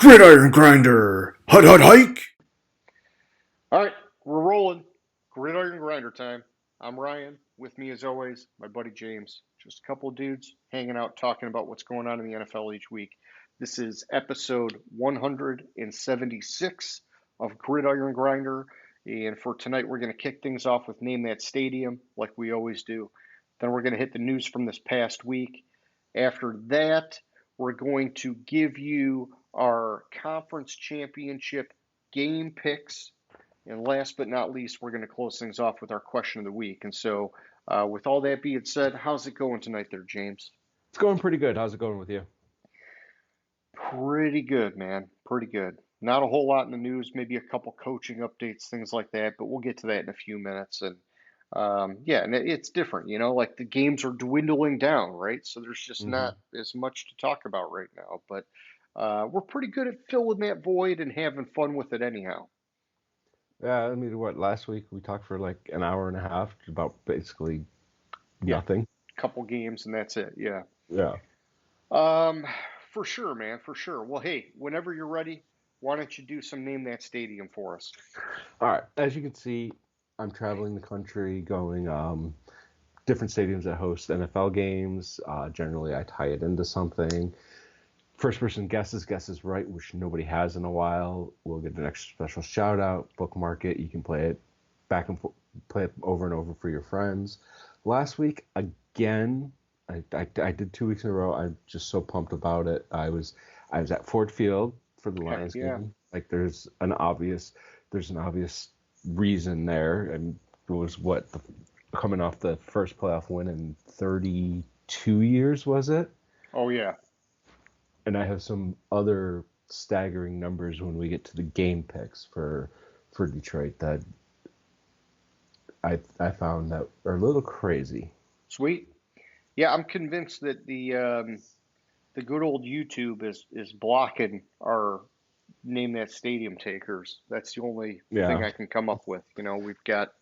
Gridiron Grinder! Hut hut hike! All right, we're rolling. Gridiron Grinder time. I'm Ryan. With me, as always, my buddy James. Just a couple of dudes hanging out, talking about what's going on in the NFL each week. This is episode 176 of Gridiron Grinder. And for tonight, we're going to kick things off with Name That Stadium, like we always do. Then we're going to hit the news from this past week. After that, we're going to give you our conference championship game picks, and last but not least, we're going to close things off with our question of the week. And so, with all that being said, how's it going tonight there, James? It's going pretty good. How's it going with you? Pretty good, man. Pretty good. Not a whole lot in the news, maybe a couple coaching updates, things like that, but we'll get to that in a few minutes. And yeah, and it's different, like the games are dwindling down, right? So there's just hmm not as much to talk about right now. But we're pretty good at filling that void and having fun with it anyhow. Yeah, I mean, what, last week we talked for like an hour and a half about basically Yeah, nothing. couple games and that's it. Yeah. Yeah. Um, for sure, man, for sure. Well, hey, whenever you're ready, why don't you do some Name That Stadium for us? All right. As you can see, I'm traveling the country, going different stadiums that host NFL games. Generally, I tie it into something. First person guesses right, which nobody has in a while. We'll get an extra special shout out. Bookmark it. You can play it back and forth, play it over and over for your friends. Last week, again, I did 2 weeks in a row. I'm just so pumped about it. I was at Ford Field for the Heck Lions yeah. game. Like there's an obvious reason there, and it was coming off the first playoff win in 32 years, was it? Oh yeah. And I have some other staggering numbers when we get to the game picks for Detroit that I found that are a little crazy. Sweet. Yeah, I'm convinced that the good old YouTube is blocking our Name That Stadium takers. That's the only thing Yeah, I can come up with. We've got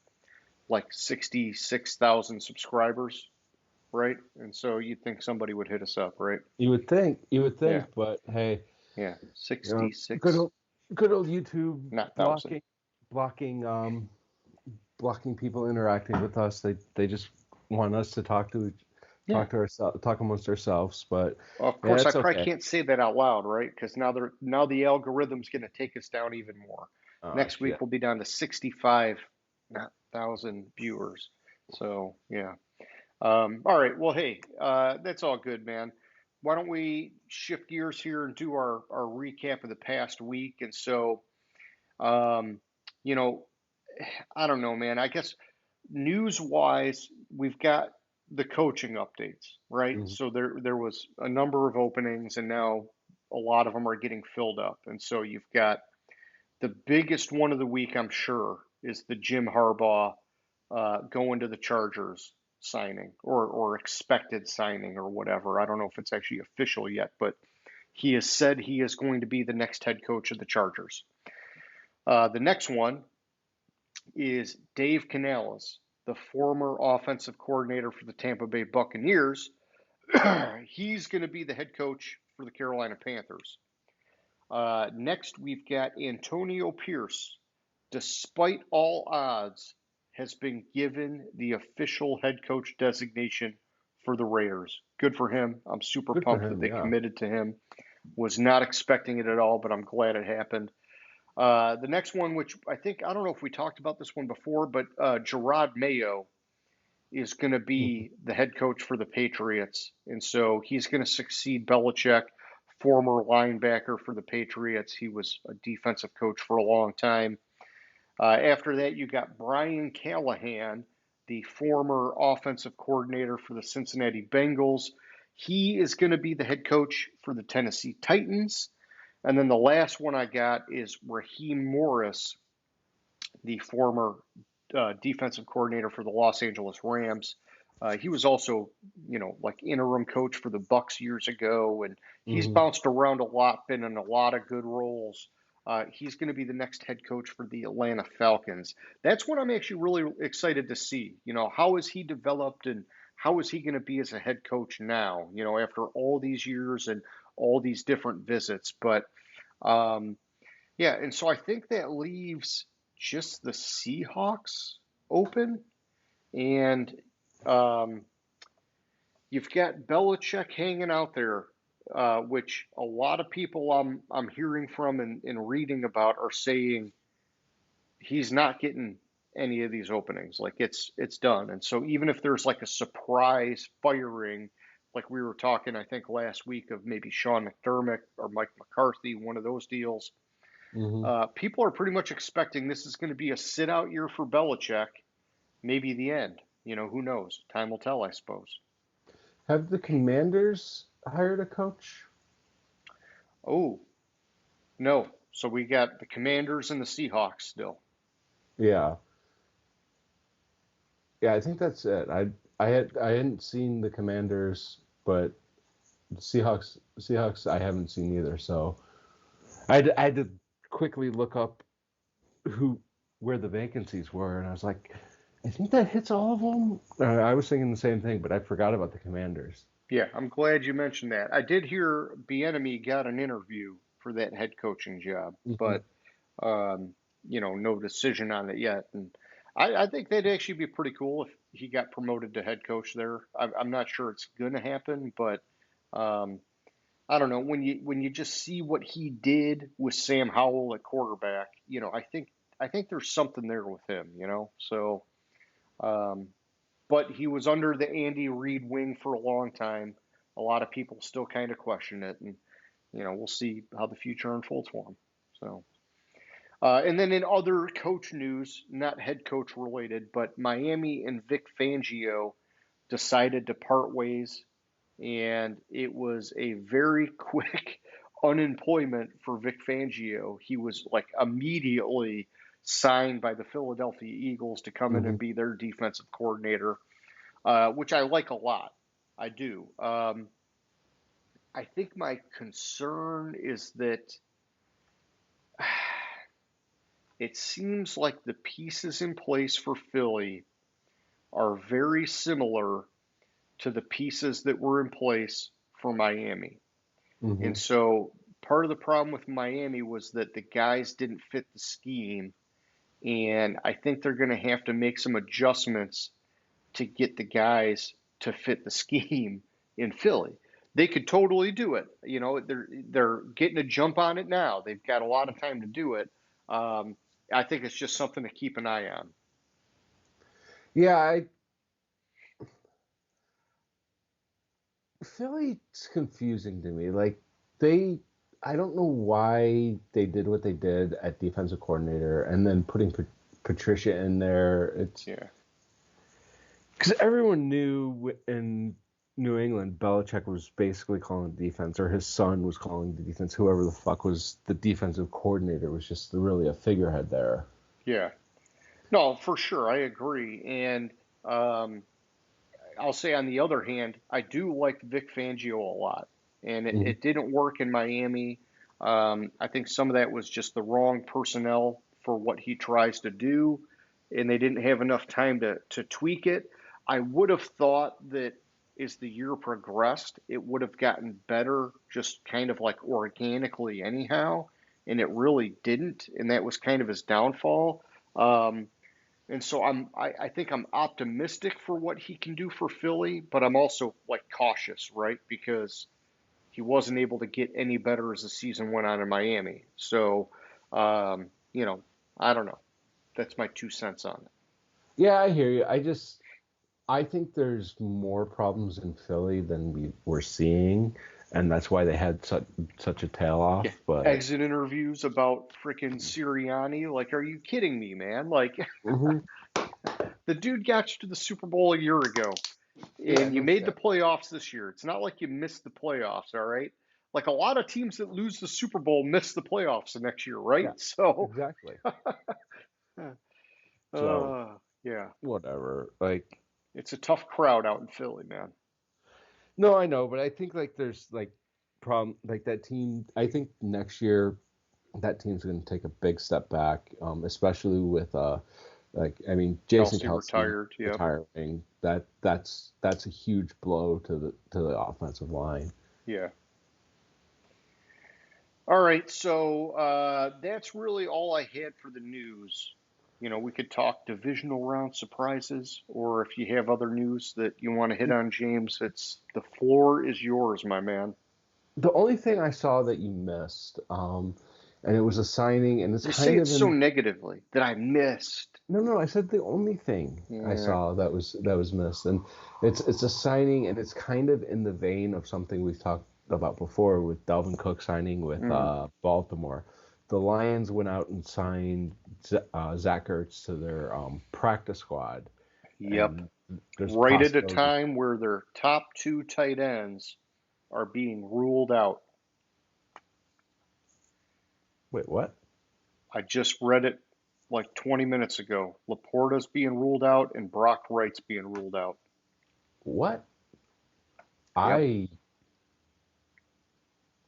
like 66,000 subscribers, right? And so you'd think somebody would hit us up, right? you would think, Yeah. but hey, Yeah. you know, good 66, old good old YouTube not thousand. blocking blocking blocking people interacting with us. They just want us to Yeah. talk to ourselves, talk amongst ourselves. But Well, of yeah, course, I it's probably okay. can't say that out loud, right? Because now the algorithm's going to take us down even more. Oh Next week shit. we'll be down to 65, not thousand viewers. So yeah. All right. Well, hey, that's all good, man. Why don't we shift gears here and do our recap of the past week? And so, um, you know, I don't know, man. I guess news wise, we've got the coaching updates, right? Mhm. So there was a number of openings, and now a lot of them are getting filled up. And so you've got the biggest one of the week, I'm sure, is the Jim Harbaugh going to the Chargers signing or expected signing or whatever. I don't know if it's actually official yet, but he has said he is going to be the next head coach of the Chargers. The next one is Dave Canales, the former offensive coordinator for the Tampa Bay Buccaneers. He's going to be the head coach for the Carolina Panthers. Next, we've got Antonio Pierce, despite all odds, has been given the official head coach designation for the Raiders. Good for him. I'm super Good for pumped that him. they Yeah. committed to him. Was not expecting it at all, but I'm glad it happened. The next one, which I don't know if we talked about this one before, but Gerard Mayo is going to Mhm. be the head coach for the Patriots. And so he's going to succeed Belichick, former linebacker for the Patriots. He was a defensive coach for a long time. After that, you got Brian Callahan, the former offensive coordinator for the Cincinnati Bengals. He is going to be the head coach for the Tennessee Titans. And then the last one I got is Raheem Morris, the former defensive coordinator for the Los Angeles Rams. He was also, like interim coach for the Bucks years ago, and he's Mhm. bounced around a lot, been in a lot of good roles. He's going to be the next head coach for the Atlanta Falcons. That's what I'm actually really excited to see. How is he developed and how is he going to be as a head coach now? After all these years and all these different visits. But Um, yeah, and so I think that leaves just the Seahawks open, and um, you've got Belichick hanging out there, which a lot of people I'm hearing from and reading about are saying he's not getting any of these openings. Like it's done. And so even if there's like a surprise firing, like we were talking, I think last week of maybe Sean McDermott or Mike McCarthy, one of those deals, Hmm. people are pretty much expecting this is going to be a sit out year for Belichick, maybe the end. Who knows? Time will tell, I suppose. Have the Commanders hired a coach? Oh, no. So we got the Commanders and the Seahawks still. Yeah, yeah, I think that's it. I hadn't seen the Commanders, but the Seahawks I haven't seen either. So I had to quickly look up who where the vacancies were, and I was like, I think that hits all of them. I was thinking the same thing, but I forgot about the Commanders. Yeah, I'm glad you mentioned that. I did hear Bieniemy got an interview for that head coaching job, Hmm. but um, no decision on it yet. And I think that'd actually be pretty cool if he got promoted to head coach there. I'm not sure it's going to happen, but um, I don't know. When you just see what he did with Sam Howell at quarterback, I think there's something there with him. So. Um, but he was under the Andy Reid wing for a long time. A lot of people still kind of question it, and we'll see how the future unfolds for him. So, and then in other coach news, not head coach related, but Miami and Vic Fangio decided to part ways, and it was a very quick unemployment for Vic Fangio. He was like immediately signed by the Philadelphia Eagles to come in Hmm. and be their defensive coordinator, which I like a lot. I do. I think my concern is that it seems like the pieces in place for Philly are very similar to the pieces that were in place for Miami. Hmm. And so part of the problem with Miami was that the guys didn't fit the scheme. And I think they're going to have to make some adjustments to get the guys to fit the scheme in Philly. They could totally do it. They're getting a jump on it now. They've got a lot of time to do it. Um, I think it's just something to keep an eye on. Yeah, Philly's confusing to me. Like they, I don't know why they did what they did at defensive coordinator, and then putting Patricia in there. It's Yeah, because everyone knew in New England, Belichick was basically calling the defense, or his son was calling the defense. Whoever the fuck was the defensive coordinator was just really a figurehead there. yeah. No, for sure, I agree. And um, I'll say on the other hand, I do like Vic Fangio a lot, and it, Hmm. it didn't work in Miami. I think some of that was just the wrong personnel for what he tries to do, and they didn't have enough time to tweak it. I would have thought that as the year progressed, it would have gotten better, just kind of like organically, anyhow, and it really didn't, and that was kind of his downfall. Um, and so I think I'm optimistic for what he can do for Philly, but I'm also like cautious, right? Because he wasn't able to get any better as the season went on in Miami. So, um, you know, I don't know. That's my 2 cents on it. Yeah, I hear you. I think there's more problems in Philly than we were seeing, and that's why they had such a tail Yeah. off. But Exit interviews about freaking Sirianni. Like, are you kidding me, man? Like, hmm, the dude got you to the Super Bowl a year ago, yeah, and you no made the shit. playoffs this year. It's not like you missed the playoffs, all right? Like a lot of teams that lose the Super Bowl miss the playoffs the next year, right? Yeah, So, exactly. So uh, yeah, whatever. Like, it's a tough crowd out in Philly, man. no, I know, but I think like there's like problem like that team. I think next year that team's going to take a big step back, especially with like I mean Jason Kelsey Kelsey retired. Yep. retiring. That's a huge blow to the offensive line. Yeah. All right, so that's really all I had for the news. We could talk divisional round surprises, or if you have other news that you want to hit on, James, it's the floor is yours, my man. The only thing I saw that you missed, and it was a signing, and it's You say kind it of so in. negatively that I missed. No, no, I said the only thing I Yeah. saw that was missed, and it's a signing, and it's kind of in the vein of something we've talked about before with Dalvin Cook signing with Mm. Baltimore. The Lions went out and signed Zach Ertz to their practice squad, Yep. and there's a Right at a possibility. time where their top two tight ends are being ruled out. Wait, what? I just read it like 20 minutes ago. Laporta's being ruled out and Brock Wright's being ruled out. What? Yep. I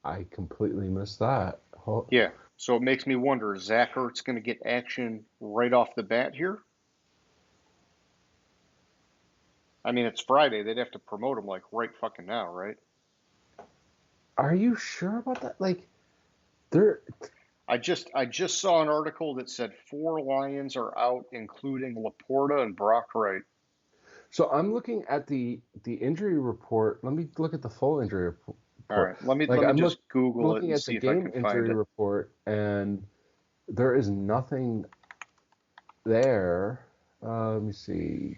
I completely missed that. Yeah. So it makes me wonder, is Zach Ertz going to get action right off the bat here? I mean, it's Friday. They'd have to promote him like right fucking now, right? Are you sure about that? Like, they're I just saw an article that said 4 Lions are out, including Laporta and Brock Wright. so I'm looking at the injury report. Let me look at the full injury All report. right, let me Like let me I'm just Google it looking and at the see if I game can find injury it. report, and there is nothing there. Let me see.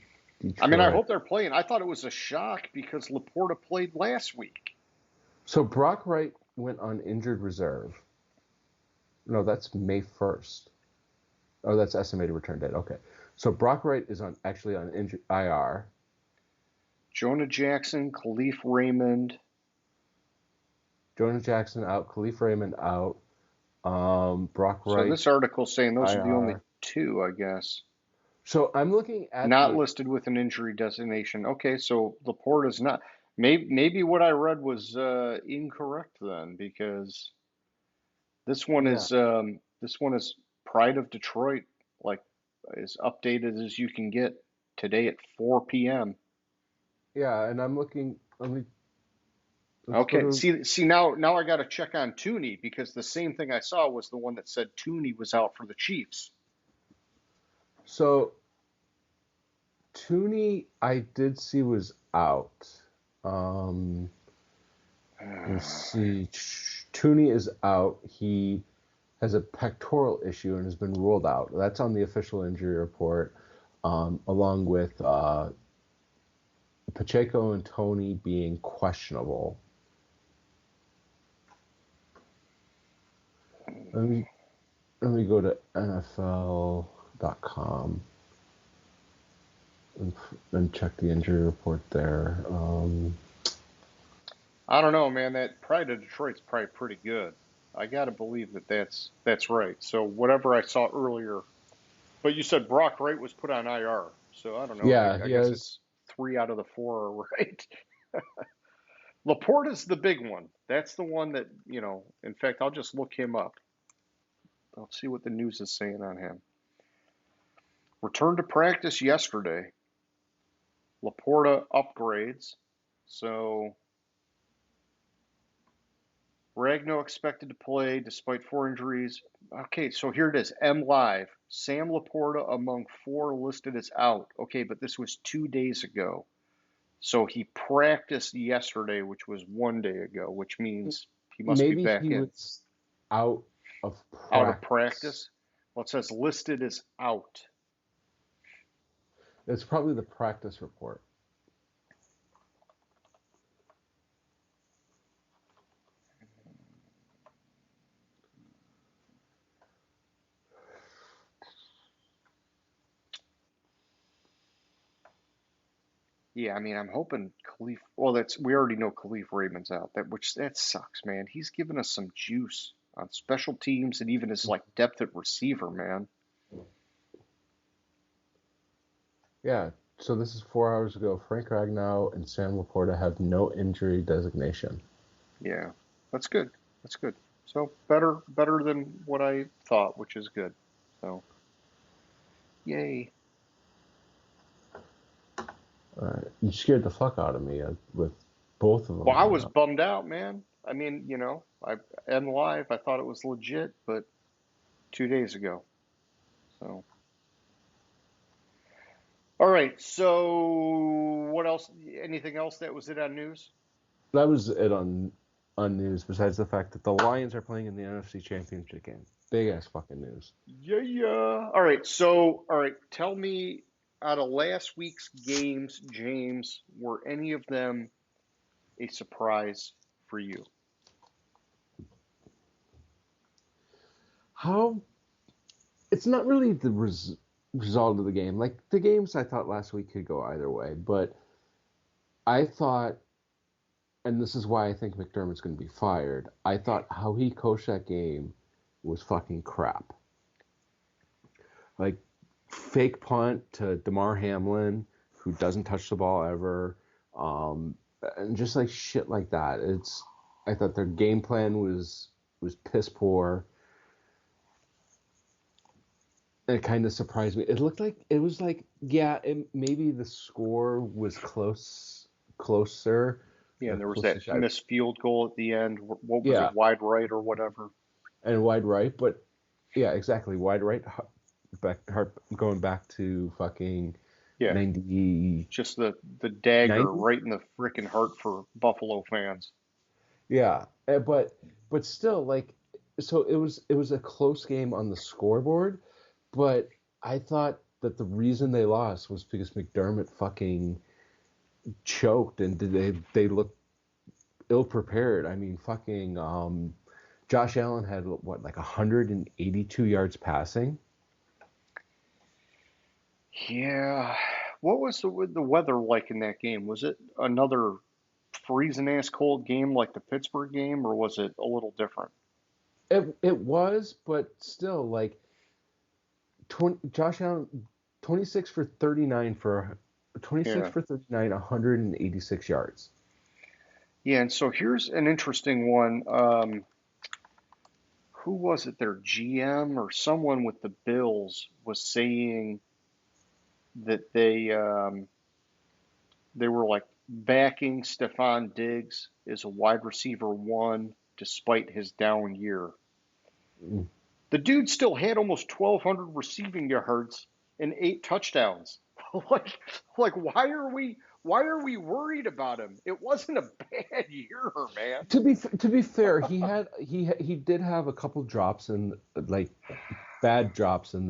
I mean, I Detroit. hope they're playing. I thought it was a shock because Laporta played last week. So Brock Wright went on injured reserve. No, that's May 1st. Oh, that's estimated return date. Okay. So Brock Wright is actually on injured IR. Jonah Jackson, Khalif Raymond. Jonah Jackson out. Khalif Raymond out. Brock So Wright this article's saying those are the only IR. two, I guess. So I'm looking at Not the. listed with an injury designation. Okay, so Laporta's not. Maybe what I read was incorrect then, because Yeah, this one is Pride of Detroit, like as updated as you can get today at 4 p.m. yeah, and I'm looking. Let's go Okay, to. see now I got to check on Tooney because the same thing I saw was the one that said Tooney was out for the Chiefs. So Tooney, I did see was out. Um, let me see. Tooney is out. He has a pectoral issue and has been ruled out. That's on the official injury report, along with Pacheco and Tony being questionable. Let me let me go to NFL.com and check the injury report there. I don't know, man. That Pride of Detroit's probably pretty good. I got to believe that that's right. So whatever I saw earlier, but you said Brock Wright was put on IR. So I don't know. Yeah, I he guess has. it's 3 out of the 4 are right. Laporta's the big one. That's the one that, in fact, I'll just look him up. I'll see what the news is saying on him. Returned to practice yesterday. Laporta upgrades. So Ragno expected to play despite 4 injuries. Okay, so here it is. M Live. Sam Laporta among 4 listed as out. Okay, but this was 2 days ago. So he practiced yesterday, which was one day ago, which means he must be Maybe back he in. was out of Out of practice. practice? Well, it says listed as out. It's probably the practice report. Yeah, I mean, I'm hoping Khalif. Well, we already know Khalif Raymond's out. That sucks, man. He's given us some juice on special teams and even his like depth at receiver, man. Yeah. So this is 4 hours ago. Frank Ragnow and Sam Laporta have no injury designation. Yeah, that's good. That's good. So better than what I thought, which is good. So yay. You scared the fuck out of me with both of Well, them. I was bummed out, man. I mean, I am live. I thought it was legit, but 2 days ago. So, all right. So, what else? Anything else that was it on news? That was it on news. Besides the fact that the Lions are playing in the NFC Championship game, big ass fucking news. Yeah, yeah. All right. So, all right. Tell me, out of last week's games, James, were any of them a surprise for you? How it's not really the result of the game. Like the games, I thought last week could go either way, but I thought, and this is why I think McDermott's going to be fired. I thought how he coached that game was fucking crap. Like fake punt to Damar Hamlin, who doesn't touch the ball ever, and just like shit like that. I thought their game plan was piss poor. It kind of surprised me. It was like yeah, maybe the score was closer. Yeah, The and there was that closest missed field goal at the end. What was yeah, it, wide right or whatever? and wide right, but yeah, exactly wide right. Going back to fucking Yeah, 90, just the dagger 90? right in the freaking heart for Buffalo fans. Yeah, but still, like, so it was a close game on the scoreboard, but I thought that the reason they lost was because McDermott fucking choked and they looked ill prepared. I mean, fucking Josh Allen had what like 182 yards passing. Yeah. What was the weather like in that game? Was it another freezing ass cold game like the Pittsburgh game, or was it a little different? It was, but still, like Josh Allen, 26 for 39 for 26 Yeah. for 39, 186 yards. Yeah, and so here's an interesting one. Who was it? Their GM or someone with the Bills was saying that they were like backing Stephon Diggs as a wide receiver one despite his down year. Mm. The dude still had almost 1,200 receiving yards and 8 touchdowns. like, like why are we worried about him? It wasn't a bad year, man. To be fair, he did have a couple drops in like bad drops in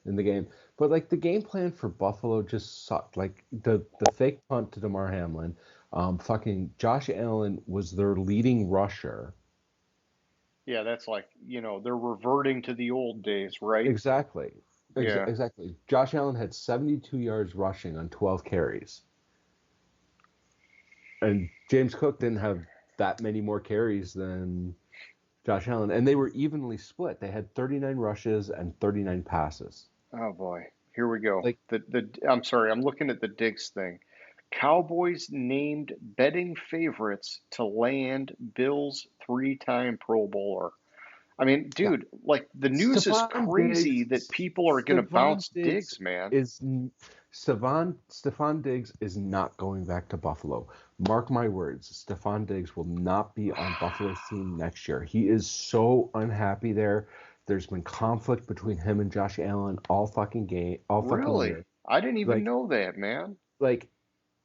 the game, but like the game plan for Buffalo just sucked. Like the fake punt to Damar Hamlin, fucking Josh Allen was their leading rusher. Yeah, that's like, they're reverting to the old days, right? Exactly. Yeah. Exactly. Josh Allen had 72 yards rushing on 12 carries. And James Cook didn't have that many more carries than Josh Allen. And they were evenly split. They had 39 rushes and 39 passes. Oh boy. Here we go. Like, I'm sorry, I'm looking at the Diggs thing. Cowboys named betting favorites to land Bills three-time Pro Bowler. I mean, yeah, dude, like the news is Stephon crazy that Diggs, people are going to Stephon bounce Diggs Diggs, man. is Stephon Diggs is not going back to Buffalo. Mark my words, Stephon Diggs will not be on Buffalo's team next year. He is so unhappy there. There's been conflict between him and Josh Allen all fucking year. Really? I didn't even Like, know that, man. like,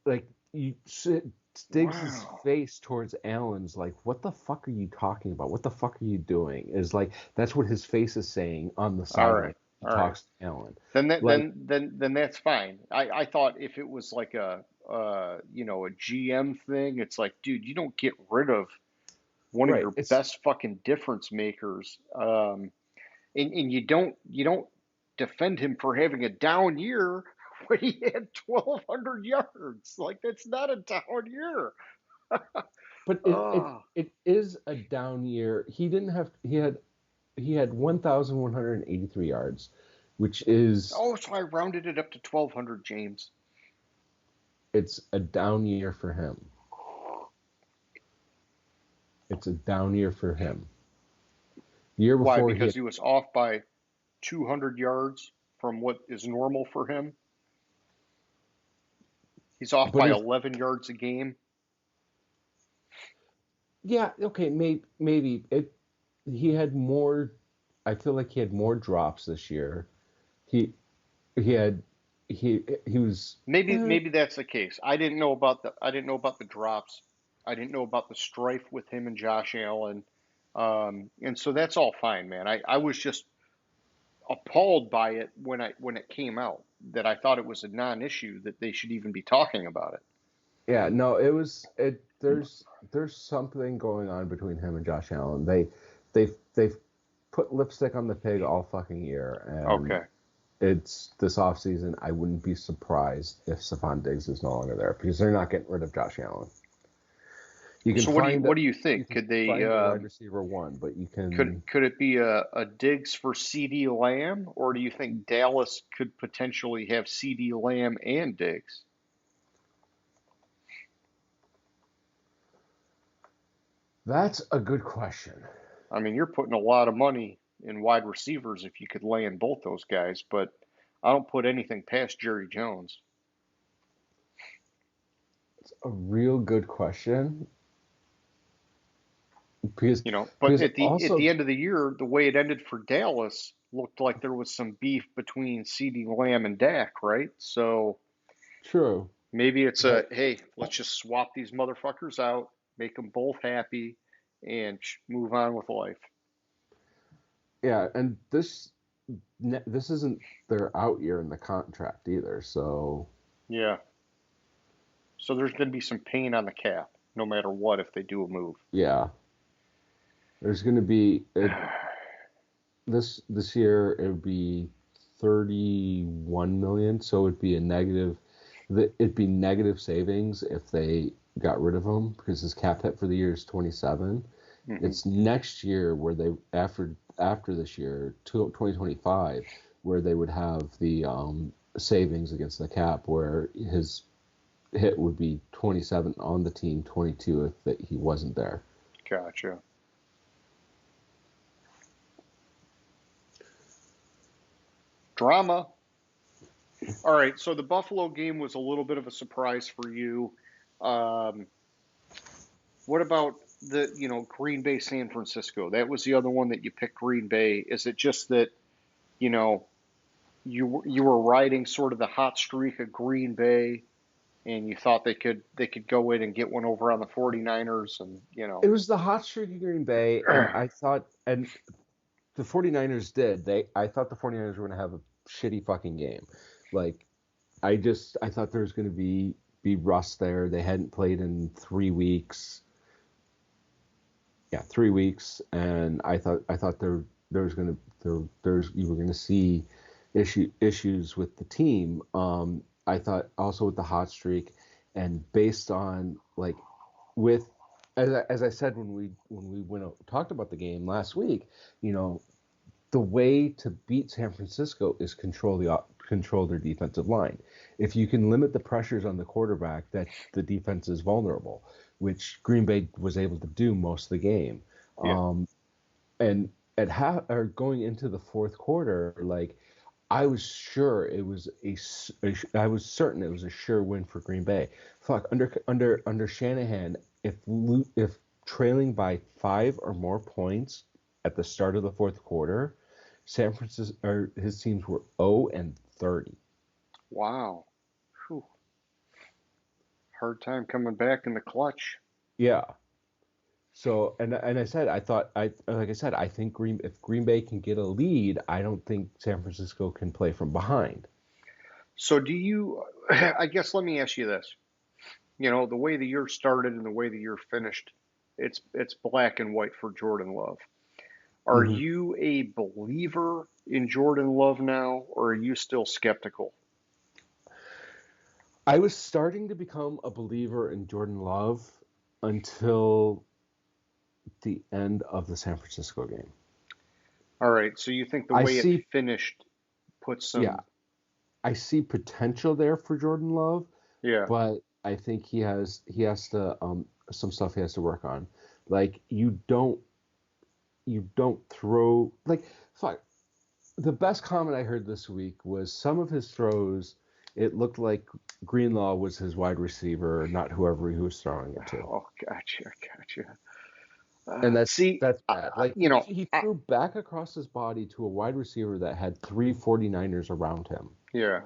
like you sit. Diggs's Wow. face towards Allen's like, what the fuck are you talking about? What the fuck are you doing? Is like that's what his face is saying on the All right. sideline. He All right. talks to Allen. Then that Like, then that's fine. I thought if it was like a GM thing, it's like, dude, you don't get rid of one of right, your it's best fucking difference makers. And you don't defend him for having a down year when he had 1,200 yards. Like that's not a down year. but Oh, it is a down year. He had 1,183 yards, which is oh, so I rounded it up to 1,200, James. it's a down year for him. It's a down year for him. The year Why? before he Because had he was off by 200 yards from what is normal for him. He's off but by his 11 yards a game. Yeah, okay, maybe it. He had more. I feel like he had more drops this year. He he had he was. Maybe that's the case. I didn't know about the drops. I didn't know about the strife with him and Josh Allen. And so that's all fine, man. I was just appalled by it when it came out that I thought it was a non-issue that they should even be talking about it. Yeah, no, it was it. There's something going on between him and Josh Allen. They've put lipstick on the pig all fucking year, and Okay. it's this offseason. I wouldn't be surprised if Stephon Diggs is no longer there because they're not getting rid of Josh Allen. You can So find what do you you think? can find a wide receiver one, but you can. Could it be a Diggs for CD Lamb, or do you think Dallas could potentially have CD Lamb and Diggs? That's a good question. I mean, you're putting a lot of money in wide receivers if you could land both those guys, but I don't put anything past Jerry Jones. It's a real good question because But at the also end of the year, the way it ended for Dallas looked like there was some beef between CD Lamb and Dak, right? So true, maybe it's but hey, let's just swap these motherfuckers out, make them both happy, and move on with life. yeah, and this isn't their out year in the contract either. So Yeah. So there's going to be some pain on the cap, no matter what, if they do a move. yeah, there's going to be this year. It would be 31 million, so it'd be a negative. It'd be negative savings if they got rid of him because his cap hit for the year is 27. Hmm. It's next year where they after this year, 2025, where they would have the savings against the cap, where his hit would be 27 on the team, 22 if he wasn't there. Gotcha. Drama. All right. So the Buffalo game was a little bit of a surprise for you. Um, what about Green Bay, San Francisco? That was the other one that you picked Green Bay. Is it just that you know you were riding sort of the hot streak of Green Bay and you thought they could go in and get one over on the 49ers and It was the hot streak in Green Bay, and I thought, and the 49ers did. I thought the 49ers were going to have a shitty fucking game. Like, I thought there was going to be rust there. They hadn't played in 3 weeks. Yeah, 3 weeks, and I thought there was going to there's you were going to see issues with the team. I thought also with the hot streak, and based on like with as I said when we talked about the game last week, you know, the way to beat San Francisco is control their defensive line. If you can limit the pressures on the quarterback, that the defense is vulnerable, which Green Bay was able to do most of the game. yeah. Um, and or going into the fourth quarter, like I was sure it was I was certain it was a sure win for Green Bay. Fuck, under Shanahan, if trailing by 5 or more points at the start of the fourth quarter, San Francisco or his teams were 0-30. Wow. Whew. Hard time coming back in the clutch. Yeah. So and I said I thought I like I said I think if Green Bay can get a lead, I don't think San Francisco can play from behind. So do you, I guess let me ask you this. The way the year started and the way the year finished, it's black and white for Jordan Love. Are Hmm. you a believer in Jordan Love now, or are you still skeptical? I was starting to become a believer in Jordan Love until the end of the San Francisco game. All right, so you think the I way it see, finished puts yeah, some, I see potential there for Jordan Love, yeah, but I think he has to some stuff he has to work on. Like you don't throw like fuck. The best comment I heard this week was some of his throws. It looked like Greenlaw was his wide receiver, not whoever he was throwing it to. oh, gotcha, gotcha. And See, that's bad. Like he I, threw back across his body to a wide receiver that had three 49ers around him. yeah,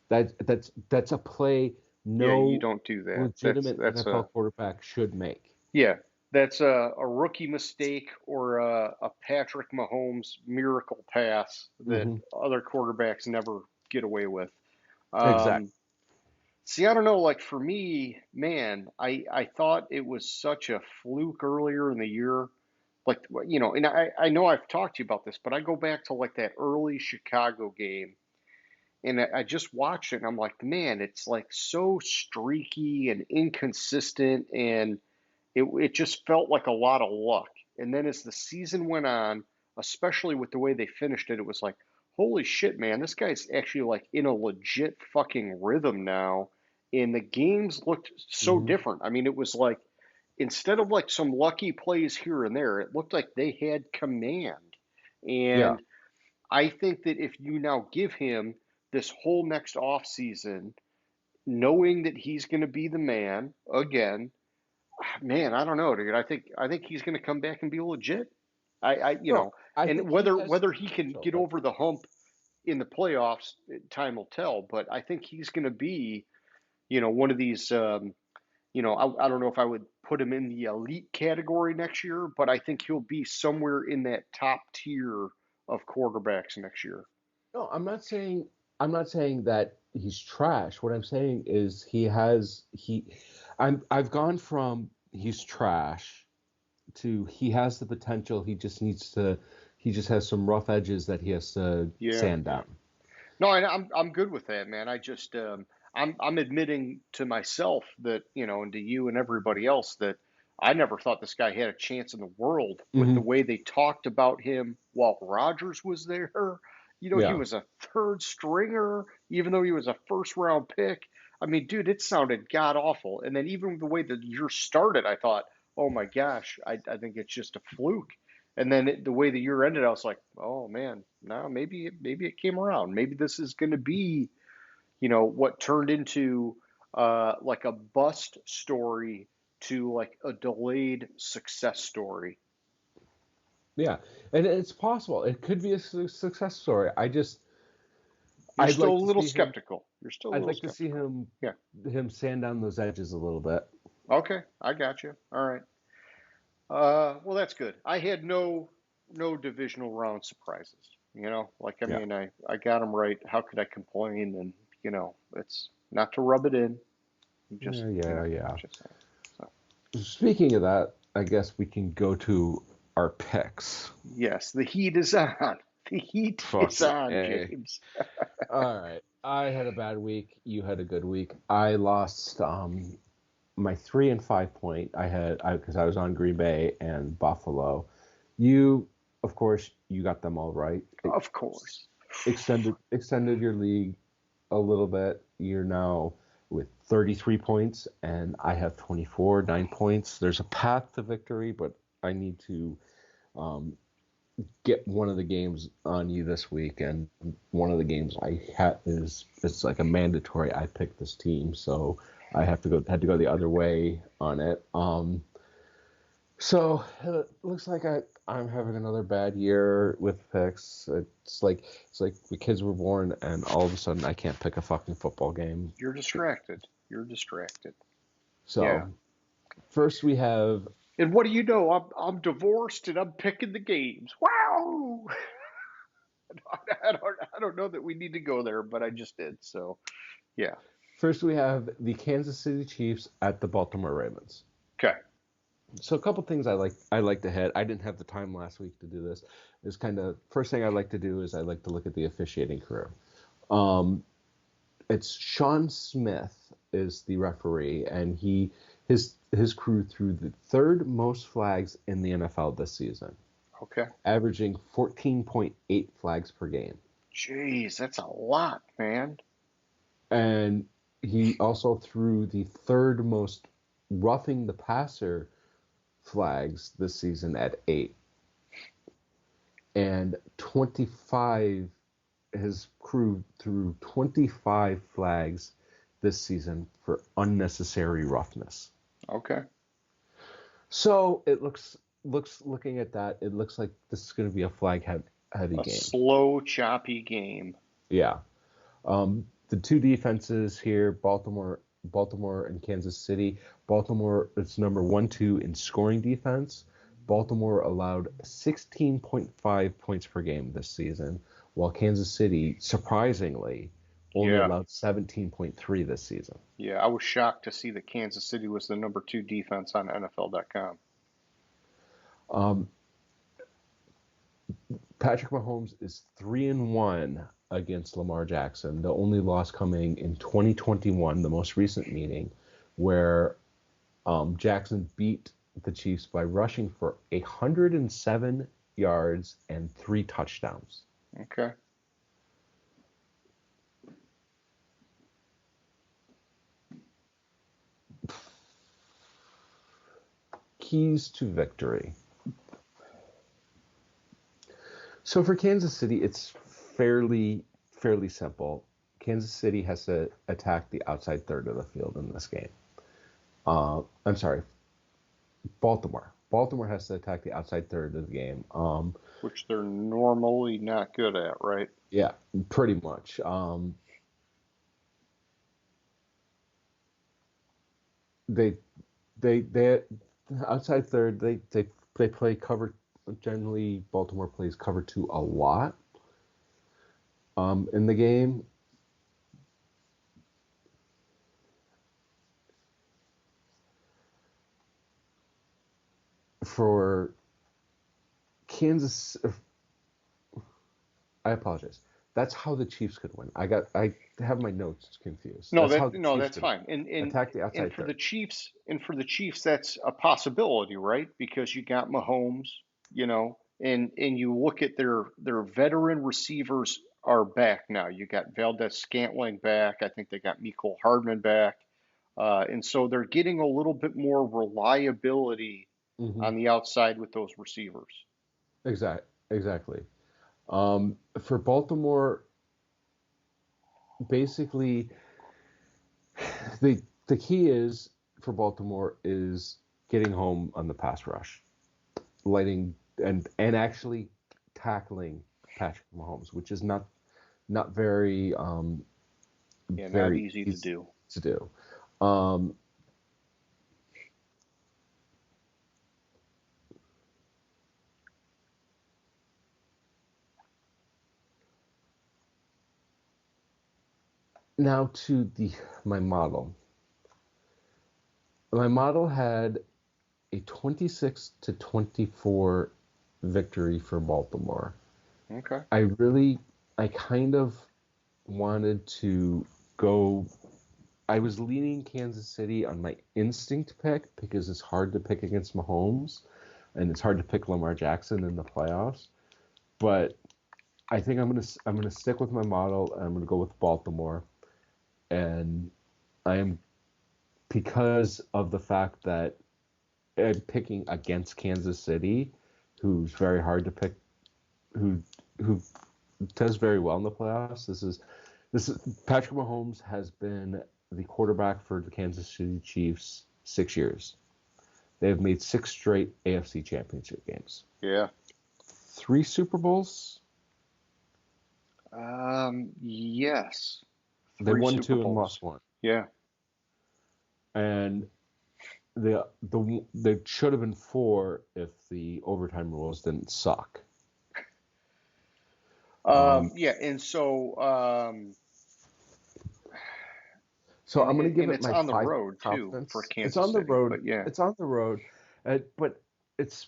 That's a play yeah, you no don't do that. legitimate That's a NFL quarterback should make. Yeah, that's a rookie mistake or a Patrick Mahomes miracle pass that Hmm. other quarterbacks never get away with. Exactly. Um, See, I don't know. Like for me, man, I thought it was such a fluke earlier in the year. Like, and I know I've talked to you about this, but I go back to like that early Chicago game, and I just watched it, and I'm like, man, it's like so streaky and inconsistent, and it just felt like a lot of luck. And then as the season went on, especially with the way they finished it, it was like, holy shit, man, this guy's actually like in a legit fucking rhythm now. And the games looked so Hmm. different. I mean, it was like instead of like some lucky plays here and there, it looked like they had command. Yeah. And I think that if you now give him this whole next off season, knowing that he's going to be the man again, man, I don't know, dude. I think he's going to come back and be legit. No, I And think he has whether he can potential. get over the hump in the playoffs, time will tell. But I think he's going to be, one of these. I don't know if I would put him in the elite category next year, but I think he'll be somewhere in that top tier of quarterbacks next year. No, I'm not saying that he's trash. What I'm saying is I've gone from he's trash to he has the potential. He just has some rough edges that he has to Yeah. sand down. No, I'm good with that, man. I just I'm admitting to myself that and to you and everybody else that I never thought this guy had a chance in the world with the Hmm. way they talked about him while Rodgers was there. He Yeah. was a third stringer, even though he was a first round pick. I mean, dude, it sounded god awful. And then even the way the year started, I thought, oh my gosh, I think it's just a fluke. And then the way the year ended, I was like, oh man, no, maybe it came around. Maybe this is going to be, what turned into like a bust story to like a delayed success story. Yeah, and it's possible. It could be a success story. You're I'd still like a to little see him. skeptical. You're still a I'd little like to see skeptical. Yeah. him sand down those edges a little bit. Okay, I got you. All right. Well, that's good. I had no divisional round surprises. Like I Yeah. mean, I got them right. How could I complain? And it's not to rub it in. Just Yeah, yeah, yeah. just saying. So Speaking of that, I guess we can go to our picks. yes, the heat is on. The heat is Fucking on, A. James. All right. I had a bad week. You had a good week. I lost my 3 and 5 point. Because I was on Green Bay and Buffalo. You, of course, you got them all right. Of course. Extended your league a little bit. You're now with 33 points, and I have 24, 9 points. There's a path to victory, but I need to um, get one of the games on you this week, and one of the games I had is it's like a mandatory. I picked this team, so I had to go the other way on it. So it looks like I'm having another bad year with picks. It's like the kids were born and all of a sudden I can't pick a fucking football game. You're distracted. You're distracted. Yeah. So first we have And what do you know? I'm divorced and I'm picking the games. Wow. I don't know that we need to go there, but I just did. So yeah. the Kansas City Chiefs at the Baltimore Ravens. Okay. So a couple things I like to hit. I didn't have the time last week to do this. Is kind of first thing I like to do is I like to look at the officiating crew. Um, it's Sean Smith is the referee, and his crew threw the third most flags in the NFL this season, Okay. averaging 14.8 flags per game. Jeez, that's a lot, man. And he also threw the third most roughing the passer flags this season at 8. And 25, his crew threw 25 flags this season for unnecessary roughness. Okay. So it looks looking at that, it looks like this is going to be a heavy A game. slow, choppy game. Yeah. The two defenses here, Baltimore and Kansas City. Baltimore is number 1, 2 in scoring defense. Baltimore allowed 16.5 points per game this season, while Kansas City, surprisingly, only Yeah. allowed 17.3 this season. Yeah, I was shocked to see that Kansas City was the number 2 defense on NFL.com. Patrick Mahomes is 3-1 against Lamar Jackson. The only loss coming in 2021, the most recent meeting, where Jackson beat the Chiefs by rushing for 107 yards and 3 touchdowns. Okay. Keys to victory. So for Kansas City, it's fairly simple. Kansas City has to attack the outside third of the field in this game. I'm sorry, Baltimore. Baltimore has to attack the outside third of the game. Which they're normally not good at, right? Yeah, pretty much. They outside third. They play cover. Generally, Baltimore plays cover 2 a lot. In the game. For Kansas, I apologize. That's how the Chiefs could win. I have my notes confused. No, That's how the Chiefs that's could fine. And attack the outside for third. the Chiefs, that's a possibility, right? Because you got Mahomes, and you look at their veteran receivers are back now. You got Valdez Scantling back. I think they got Mecole Hardman back, and so they're getting a little bit more reliability Mm-hmm. on the outside with those receivers. Exactly. For Baltimore, basically, the key is for Baltimore is getting home on the pass rush, lighting and actually tackling Patrick Mahomes, which is not very Yeah, not very easy to do. to do. Um, Now to my model. My model had a 26-24 victory for Baltimore. Okay. I kind of wanted to go. I was leaning Kansas City on my instinct pick because it's hard to pick against Mahomes and it's hard to pick Lamar Jackson in the playoffs. But I think I'm gonna stick with my model and I'm gonna go with Baltimore. And I am, because of the fact that I'm picking against Kansas City, who's very hard to pick, who does very well in the playoffs. This is Patrick Mahomes has been the quarterback for the Kansas City Chiefs 6 years. They have made 6 straight AFC Championship games. Yeah. 3 Super Bowls. Yes. They won 2 and lost 1. Yeah. And there should have been 4 if the overtime rules didn't suck. Yeah, and so so I'm going to give it it's my on the 5 road too confidence. for Kansas It's on the City, road. but yeah. It's on the road, but it's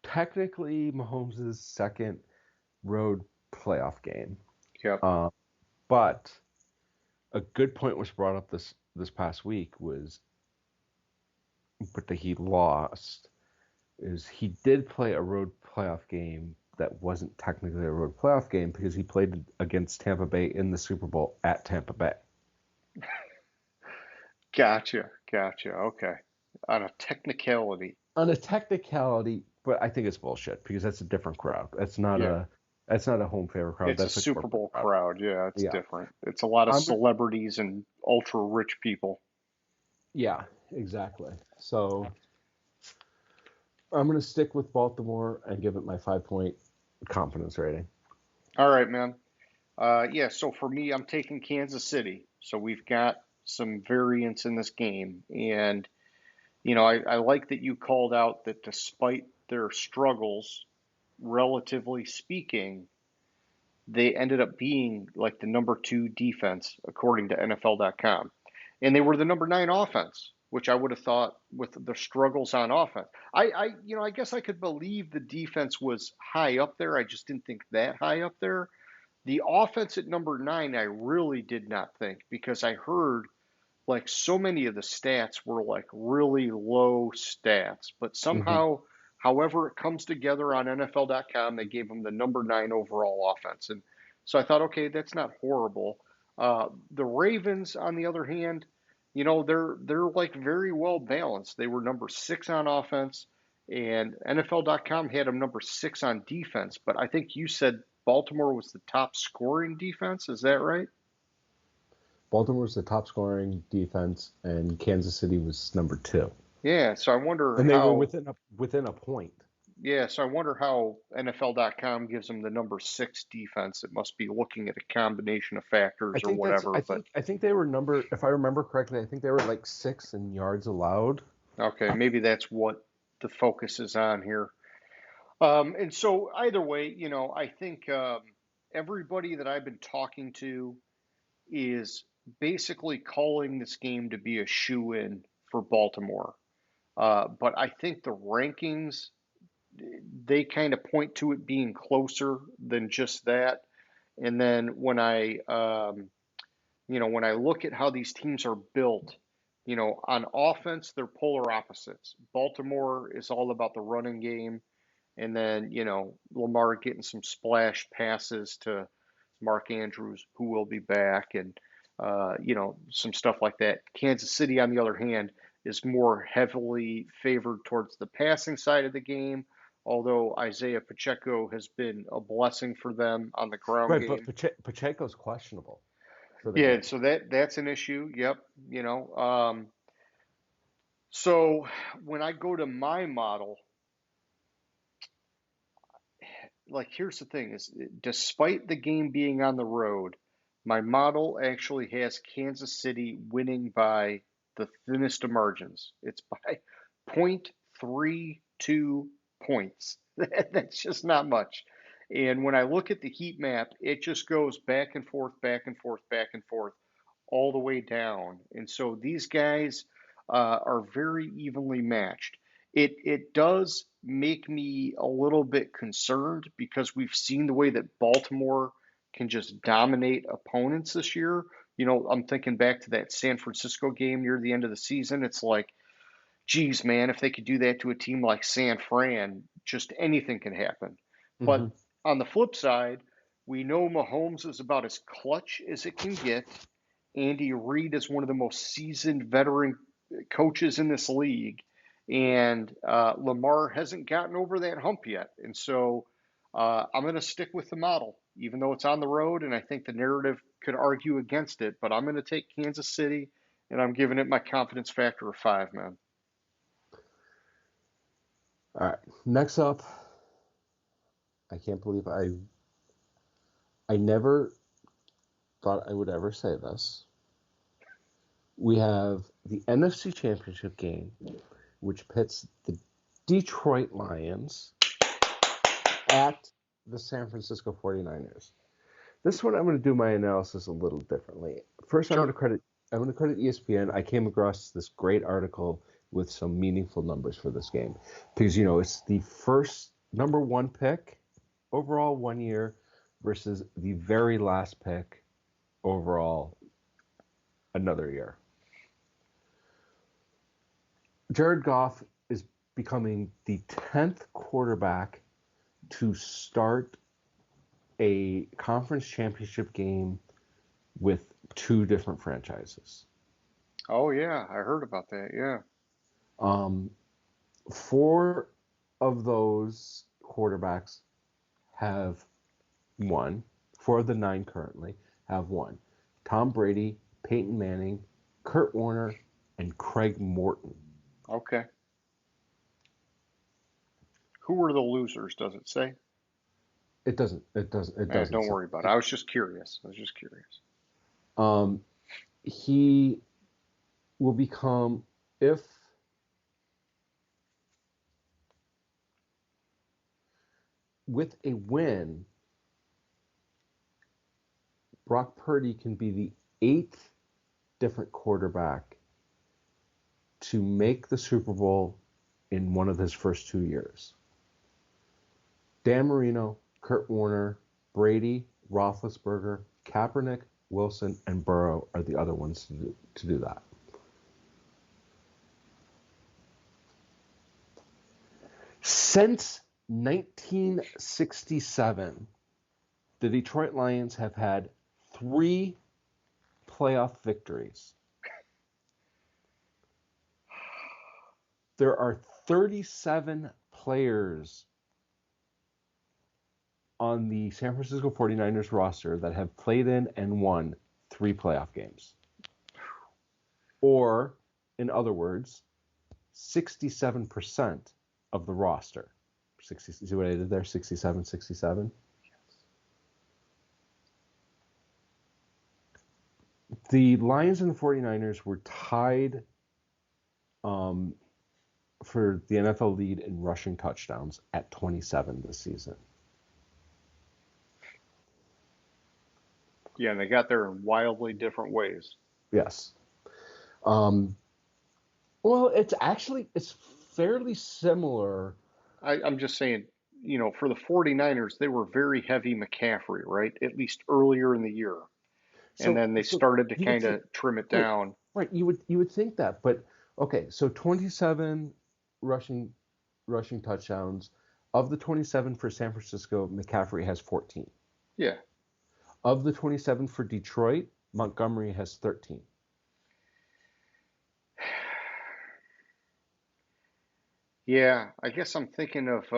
technically Mahomes' second road playoff game. Yep. But a good point was brought up this past week was, but that he lost, is he did play a road playoff game that wasn't technically a road playoff game because he played against Tampa Bay in the Super Bowl at Tampa Bay. Gotcha. Okay. On a technicality. But I think it's bullshit because that's a different crowd. That's not a home favorite crowd. It's That's a Super Bowl crowd. Yeah, it's different. It's a lot of celebrities and ultra rich people. Yeah, exactly. So I'm going to stick with Baltimore and give it my 5-point confidence rating. All right, man. Yeah, so for me, I'm taking Kansas City. So we've got some variance in this game. And, I like that you called out that despite their struggles, relatively speaking, they ended up being like the number two defense according to NFL.com. And they were the number nine offense, which I would have thought with the struggles on offense. I guess I could believe the defense was high up there. I just didn't think that high up there. The offense at number nine, I really did not think because I heard like so many of the stats were like really low stats, but Mm-hmm. somehow, however it comes together on NFL.com, they gave them the number nine overall offense. And so I thought, okay, that's not horrible. The Ravens, on the other hand, they're like very well balanced. They were number six on offense, and NFL.com had them number six on defense. But I think you said Baltimore was the top scoring defense. Is that right? Baltimore was the top scoring defense, and Kansas City was number 2. Yeah, so I wonder And they were how. within a point. Yeah, so I wonder how NFL.com gives them the number six defense. It must be looking at a combination of I factors or think that's whatever. But I think they were number, if I remember correctly, I think they were like 6 in yards allowed. okay, maybe that's what the focus is on here. And so either way, I think everybody that I've been talking to is basically calling this game to be a shoe-in for Baltimore. But I think the rankings, they kind of point to it being closer than just that. And then when I look at how these teams are built, on offense, they're polar opposites. Baltimore is all about the running game, and then, Lamar getting some splash passes to Mark Andrews, who will be back, and, some stuff like that. Kansas City, on the other hand, is more heavily favored towards the passing side of the game, although Isaiah Pacheco has been a blessing for them on the ground Right, but game. Pacheco's questionable for the Yeah, game. so that's an issue. Yep, so when I go to my model, like here's the thing is despite the game being on the road, my model actually has Kansas City winning by the thinnest of margins. It's by 0.32 points. That's just not much. And when I look at the heat map, it just goes back and forth, back and forth, back and forth, all the way down. And so these guys are very evenly matched. It does make me a little bit concerned because we've seen the way that Baltimore can just dominate opponents this year. I'm thinking back to that San Francisco game near the end of the season. It's like, geez, man, if they could do that to a team like San Fran, just anything can happen. But Hmm. on the flip side, we know Mahomes is about as clutch as it can get. Andy Reid is one of the most seasoned veteran coaches in this league, and Lamar hasn't gotten over that hump yet. And so I'm going to stick with the model, even though it's on the road, and I think the narrative could argue against it. But I'm going to take Kansas City, and I'm giving it my confidence factor of 5, man. All right. Next up, I can't believe I never thought I would ever say this. We have the NFC Championship game, which pits the Detroit Lions at the San Francisco 49ers. This one I'm going to do my analysis a little differently. First, Sure. I'm going to credit ESPN. I came across this great article with some meaningful numbers for this game because it's the first number 1 pick overall 1 year versus the very last pick overall another year. Jared Goff is becoming the 10th quarterback to start a conference championship game with 2 different franchises. Oh yeah, I heard about that. Yeah. 4 of those quarterbacks have won. 4 of the 9 currently have won. Tom Brady, Peyton Manning, Kurt Warner, and Craig Morton. Okay. Who were the losers? Does it say? It doesn't. It doesn't. It doesn't Don't say. worry about it. I was just curious. Um, he will become if with a win, Brock Purdy can be the 8th different quarterback to make the Super Bowl in one of his first 2 years. Dan Marino, Kurt Warner, Brady, Roethlisberger, Kaepernick, Wilson, and Burrow are the other ones to do that. Since 1967, the Detroit Lions have had 3 playoff victories. There are 37 players on the San Francisco 49ers roster that have played in and won 3 playoff games. Or, in other words, 67% of the roster. See what I did there? 67, 67. The Lions and the 49ers were tied for the NFL lead in rushing touchdowns at 27 this season. Yeah, and they got there in wildly different ways. Yes. Well, it's fairly similar. I'm just saying, for the 49ers, they were very heavy McCaffrey, right? At least earlier in the year. And then they started to kind of trim it down. Right. You would think that, but okay, so 27 rushing touchdowns. Of the 27 for San Francisco, McCaffrey has 14. Yeah. Of the 27 for Detroit, Montgomery has 13. Yeah, I guess I'm thinking of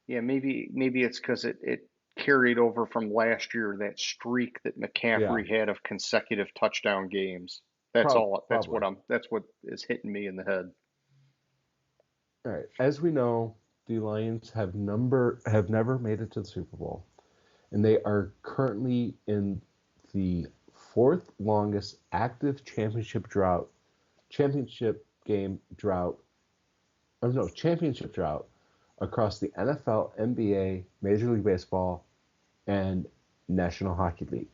maybe it's because it carried over from last year, that streak that McCaffrey had of consecutive touchdown games. That's all. That's what is hitting me in the head. All right. As we know, the Lions have never made it to the Super Bowl, and they are currently in the 4th longest active championship drought across the NFL, NBA, Major League Baseball, and National Hockey League.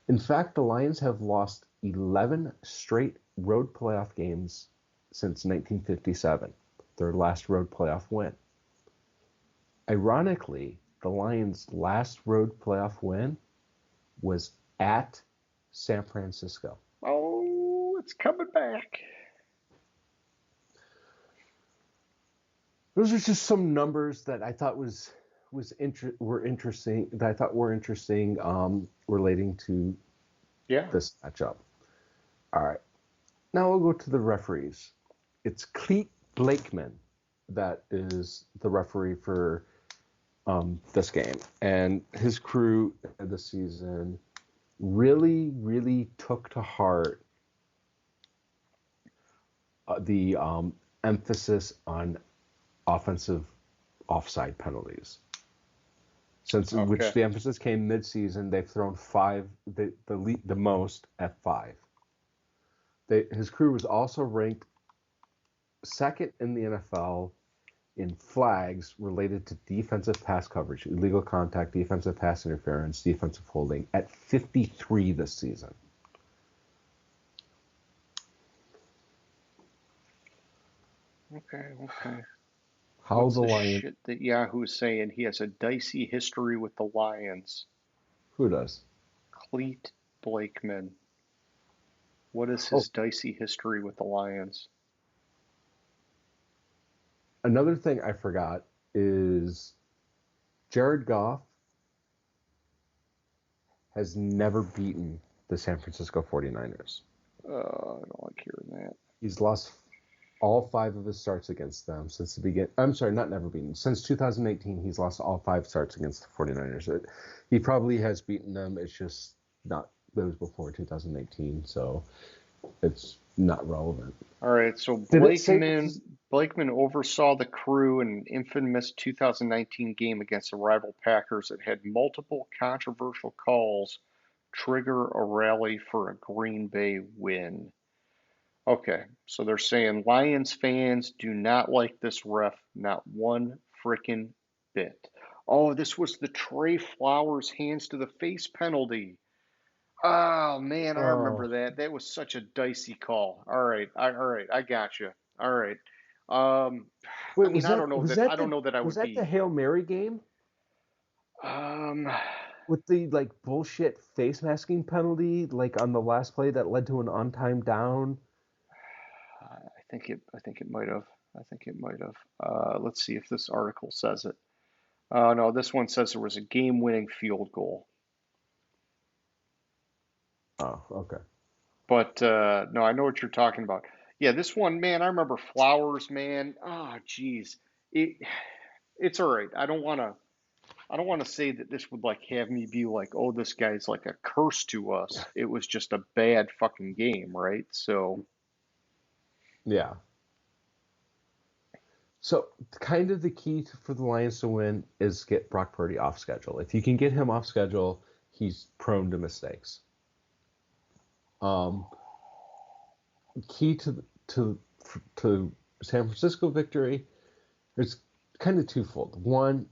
In fact, the Lions have lost 11 straight road playoff games since 1957, their last road playoff win. Ironically, the Lions' last road playoff win was at San Francisco. Oh, it's coming back. Those are just some numbers that I thought were interesting. That I thought were interesting, relating to this matchup. All right, now we'll go to the referees. It's Clete Blakeman that is the referee for this game, and his crew this season really, really took to heart the emphasis on offensive offside penalties. Which the emphasis came mid-season, they've thrown 5, the most at 5. His crew was also ranked 2nd in the NFL in flags related to defensive pass coverage, illegal contact, defensive pass interference, defensive holding, at 53 this season. Okay. What's the Lions? Shit that Yahoo's saying he has a dicey history with the Lions. Who does? Clete Blakeman. What is his dicey history with the Lions? Another thing I forgot is Jared Goff has never beaten the San Francisco 49ers. I don't like hearing that. He's lost all 5 of his starts against them since the beginning. I'm sorry, not never beaten. Since 2018, he's lost all 5 starts against the 49ers. He probably has beaten them. It's just not, it was before 2018. So it's not relevant. All right, so Did it say? Blakeman oversaw the crew in an infamous 2019 game against the rival Packers that had multiple controversial calls trigger a rally for a Green Bay win. Okay, so they're saying Lions fans do not like this ref, not one frickin' bit. Oh, this was the Trey Flowers hands to the face penalty. Oh man, I remember Oh, that. That was such a dicey call. All right, I got you. All right. I wait, mean, was I that don't know was that I that don't the know that I was would that the be. Hail Mary game Um, with the like bullshit face masking penalty, like on the last play that led to an on time down? I think it might have. I think it might have. Let's see if this article says it. No, this one says there was a game-winning field goal. Oh, okay. But no, I know what you're talking about. Yeah, this one, man, I remember Flowers, man. Ah, geez, it it's all right. I don't want to say that this would like have me be like, oh, this guy's like a curse to us. It was just a bad fucking game, right? So, Yeah. So kind of the key for the Lions to win is get Brock Purdy off schedule. If you can get him off schedule, he's prone to mistakes. Um, Key to San Francisco victory is kind of twofold. One,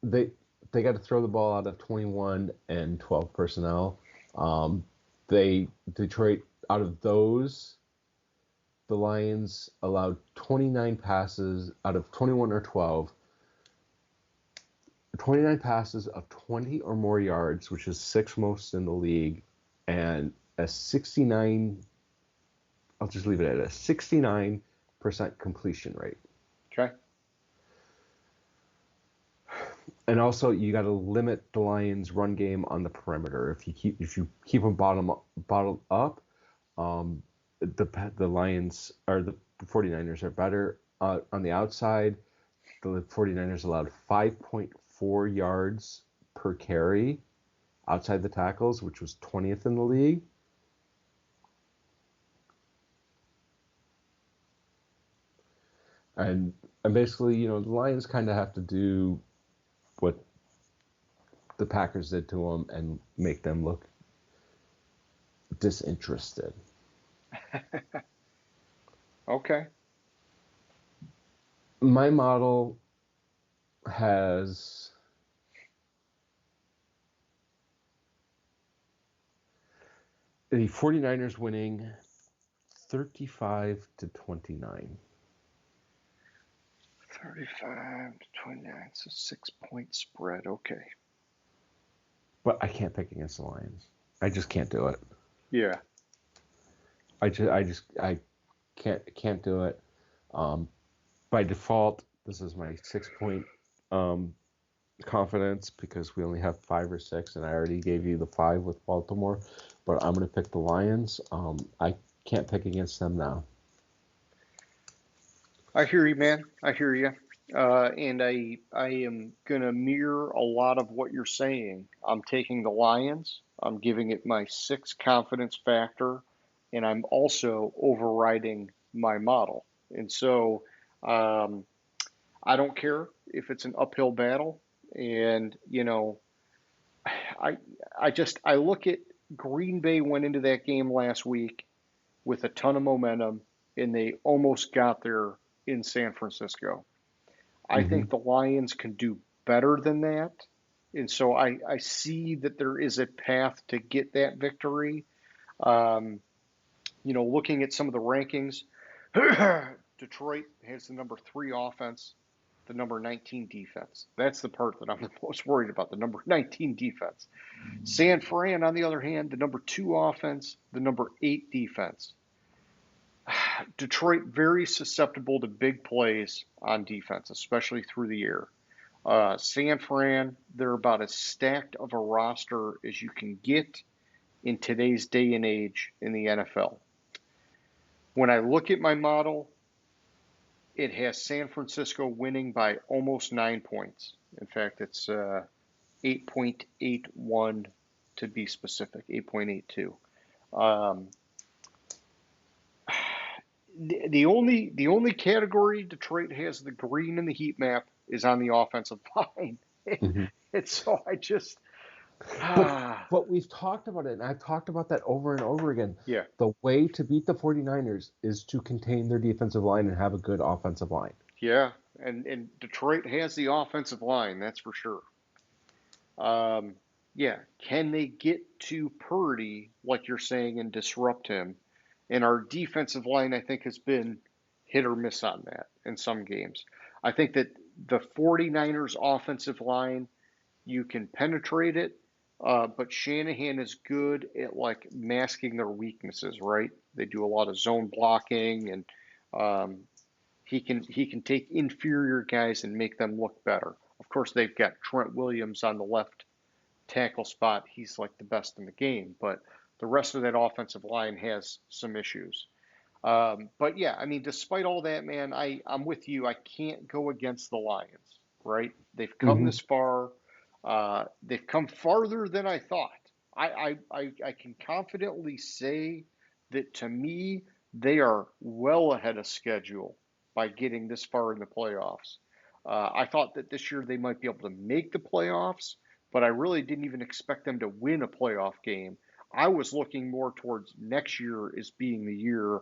they they got to throw the ball out of 21 and 12 personnel. Um, they Detroit out of those, the Lions allowed 29 passes out of 21 or 12. 29 passes of 20 or more yards, which is sixth most in the league, and a 69, I'll just leave it at a 69% completion rate. okay. And also, you got to limit the Lions' run game on the perimeter. If you keep them bottled up, um, the Lions or the 49ers are better on the outside. The 49ers allowed 5.4 yards per carry outside the tackles, which was 20th in the league. And basically, the Lions kind of have to do what the Packers did to them and make them look disinterested. Okay. My model has the 49ers winning 35-29. 35 to 29. It's a 6 point spread. Okay. But I can't pick against the Lions. I just can't do it. Yeah. I can't do it. By default, this is my 6 point confidence because we only have 5 or 6, and I already gave you the 5 with Baltimore. But I'm going to pick the Lions. I can't pick against them now. I hear you, man. I hear you. And I am gonna mirror a lot of what you're saying. I'm taking the Lions. I'm giving it my 6 confidence factor, and I'm also overriding my model. And so um, I don't care if it's an uphill battle. And I I look at Green Bay went into that game last week with a ton of momentum, and they almost got there in San Francisco. I Mm-hmm. think the Lions can do better than that. And so I see that there is a path to get that victory. Um, looking at some of the rankings, Detroit has the number 3 offense, the number 19 defense. That's the part that I'm the most worried about, the number 19 defense. San Fran, on the other hand, the number 2 offense, the number 8 defense. Detroit very susceptible to big plays on defense, especially through the air. San Fran, they're about as stacked of a roster as you can get in today's day and age in the NFL. When I look at my model, it has San Francisco winning by almost 9 points. In fact, it's 8.81 to be specific, 8.82. Um, the only category Detroit has the green in the heat map is on the offensive line. Hmm. And so I just But ah but we've talked about it, and I've talked about that over and over again. yeah. The way to beat the 49ers is to contain their defensive line and have a good offensive line. Yeah, and Detroit has the offensive line, that's for sure. Um, yeah, can they get to Purdy, like you're saying, and disrupt him? And our defensive line, I think, has been hit or miss on that in some games. I think that the 49ers offensive line, you can penetrate it, but Shanahan is good at like masking their weaknesses, right? They do a lot of zone blocking, and um, he can take inferior guys and make them look better. Of course, they've got Trent Williams on the left tackle spot. He's like the best in the game, but the rest of that offensive line has some issues. But yeah, I mean, despite all that, man, I'm with you. I can't go against the Lions, right? They've come Hmm. this far. They've come farther than I thought. I can confidently say that to me, they are well ahead of schedule by getting this far in the playoffs. I thought that this year they might be able to make the playoffs, but I really didn't even expect them to win a playoff game. I was looking more towards next year as being the year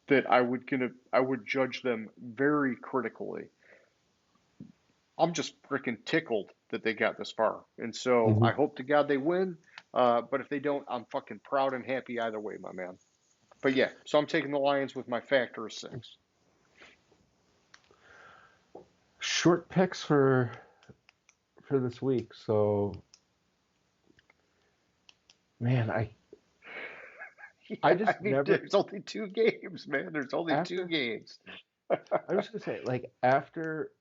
that I would judge them very critically. I'm just freaking tickled that they got this far, and so Hmm. I hope to God they win. But if they don't, I'm fucking proud and happy either way, my man. But yeah, so I'm taking the Lions with my factor of six. Short picks for this week. So, man, I Yeah, I just mean, never there's only two games, man. There's only two after. games. I was gonna say, like, after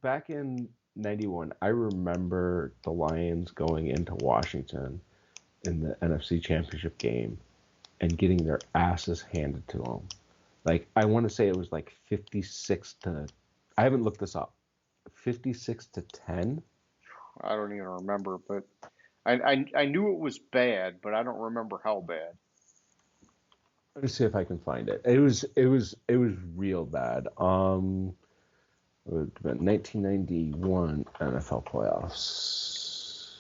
back in '91, I remember the Lions going into Washington in the NFC Championship game and getting their asses handed to them. Like, I want to say it was like 56 to. I haven't looked this up. 56 to 10. I don't even remember, but I knew it was bad, but I don't remember how bad. Let me see if I can find it. It was real bad. It would have been 1991 NFL playoffs.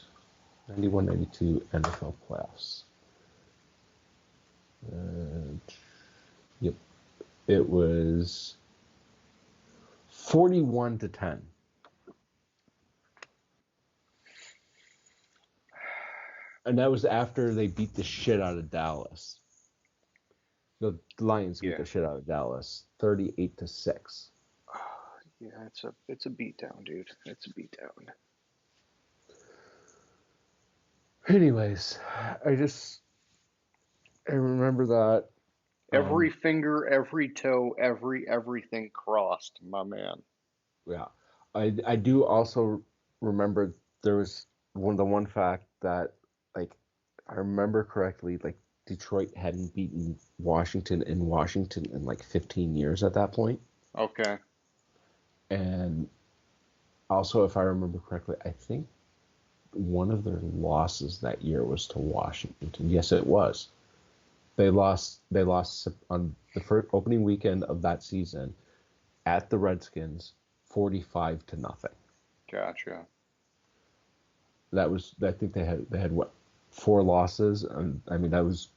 91, 92 NFL playoffs. And, yep. It was 41 to 10. And that was after they beat the shit out of Dallas. The Lions beat Yeah, the shit out of Dallas 38 to 6. yeah, it's a beatdown, dude. It's a beatdown. Anyways, I just I remember that. Every Um, finger, every toe, everything crossed, my man. yeah, I do also remember there was one fact that, like, if I remember correctly, like, Detroit hadn't beaten Washington in like 15 years at that point. Okay. And also, if I remember correctly, I think one of their losses that year was to Washington. Yes, it was. They lost on the first opening weekend of that season at the Redskins 45 to nothing. Gotcha. That was, I think they had what, four losses, and I mean that was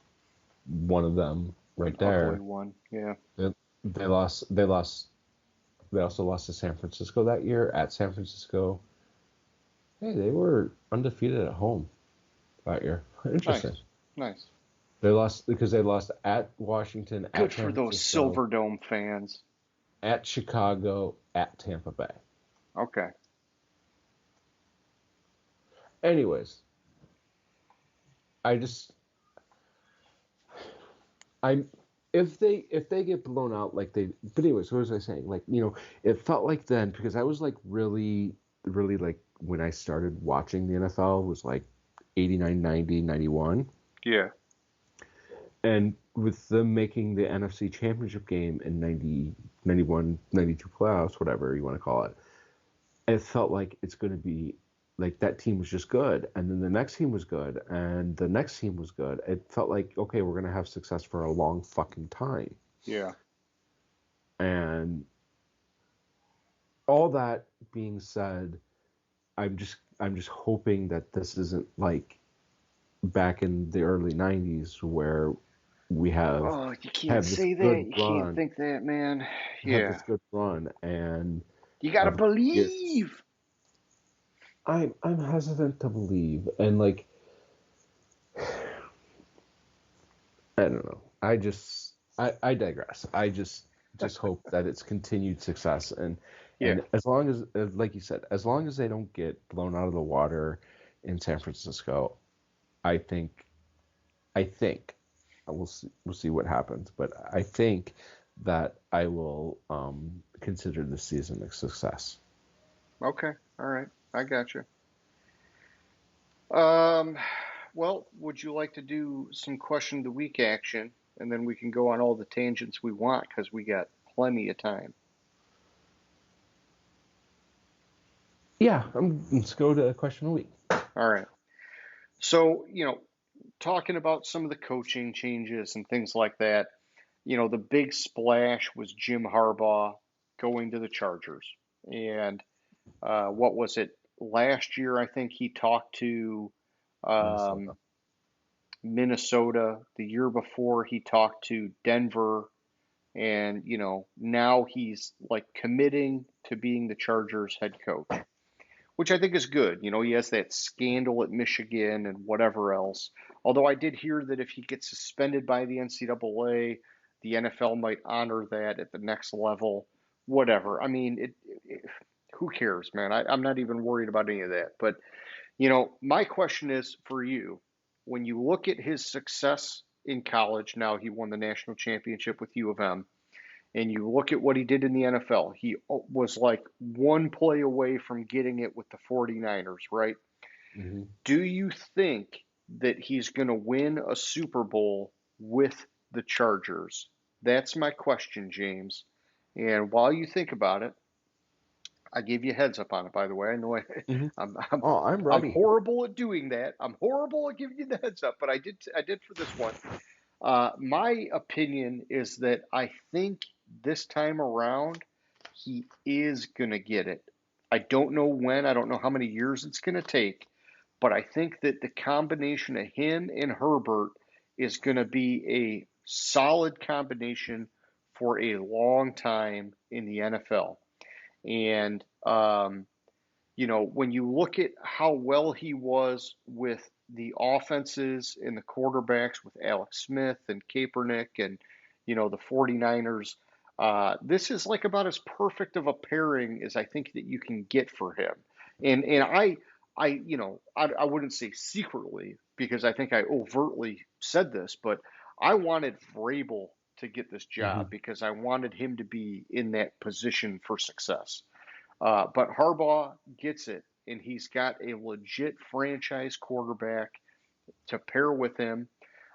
one of them An right ugly there. one. Yeah. They also lost to San Francisco that year at San Francisco. Hey, they were undefeated at home that year. Interesting. Nice. Nice. They lost because they lost at Washington, Good at for San those Francisco, Silverdome fans. at Chicago, at Tampa Bay. Okay. Anyways, I just I'm if they get blown out like they, but anyways, what was I saying? Like, it felt like then, because I was like really really, like, when I started watching the NFL was like 89, 90, 91. Yeah. And with them making the NFC Championship game in 90, 91, 92 playoffs, whatever you want to call it, it felt like it's going to be like that team was just good. And then the next team was good. And the next team was good. It felt like, okay, we're going to have success for a long fucking time. Yeah. And all that being said, I'm just hoping that this isn't like back in the early 90s where we Oh, you can't have this say good that. You can't run, think that, man. have Yeah. this good run and You gotta of it's believe. I'm hesitant to believe, and like I don't know. I digress. I just hope that it's continued success, Yeah. and as long as like you said, as long as they don't get blown out of the water in San Francisco, I think I think we'll see what happens, but I think that I will consider this season a success. Okay. All right. I got you. Um, well, would you like to do some question of the week action, and then we can go on all the tangents we want because we got plenty of time. Yeah, let's go to question of the week. All right. So, talking about some of the coaching changes and things like that, the big splash was Jim Harbaugh going to the Chargers. And what was it? Last year, I think he talked to Minnesota. um, Minnesota. The year before, he talked to Denver. And, now he's like committing to being the Chargers head coach, which I think is good. He has that scandal at Michigan and whatever else. Although I did hear that if he gets suspended by the NCAA, the NFL might honor that at the next level. Whatever. I mean, who cares, man? I'm not even worried about any of that. But, my question is for you when you look at his success in college, now he won the national championship with U of M, and you look at what he did in the NFL, he was like one play away from getting it with the 49ers, right? Hmm. Do you think that he's going to win a Super Bowl with the Chargers? That's my question, James. And while you think about it, I gave you a heads up on it, by the way. I know Hmm. I'm, I'm, Oh, I'm I'm ready. horrible at doing that. I'm horrible at giving you the heads up, but I did for this one. My opinion is that I think this time around he is going to get it. I don't know when, I don't know how many years it's going to take, but I think that the combination of him and Herbert is going to be a solid combination for a long time in the NFL. And when you look at how well he was with the offenses and the quarterbacks with Alex Smith and Kaepernick and, the 49ers, this is like about as perfect of a pairing as I think that you can get for him. And I wouldn't say secretly because I think I overtly said this, but I wanted Vrabel to get this Hmm. job because I wanted him to be in that position for success. But Harbaugh gets it, and he's got a legit franchise quarterback to pair with him.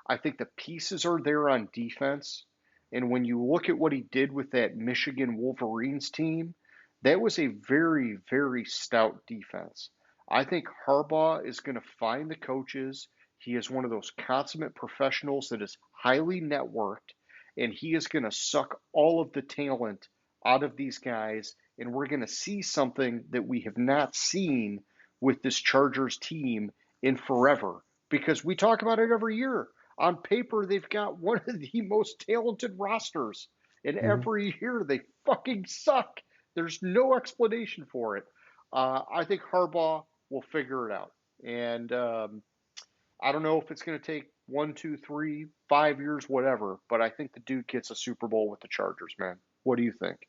I think the pieces are there on defense. And when you look at what he did with that Michigan Wolverines team, that was a very, very stout defense. I think Harbaugh is going to find the coaches. He is one of those consummate professionals that is highly networked, and he is going to suck all of the talent out of these guys. And we're going to see something that we have not seen with this Chargers team in forever because we talk about it every year. On paper, they've got one of the most talented rosters, and Hmm. every year they fucking suck. There's no explanation for it. I think Harbaugh will figure it out, and I don't know if it's going to take 1, 2, 3, 5 years, whatever. But I think the dude gets a Super Bowl with the Chargers, man. What do you think?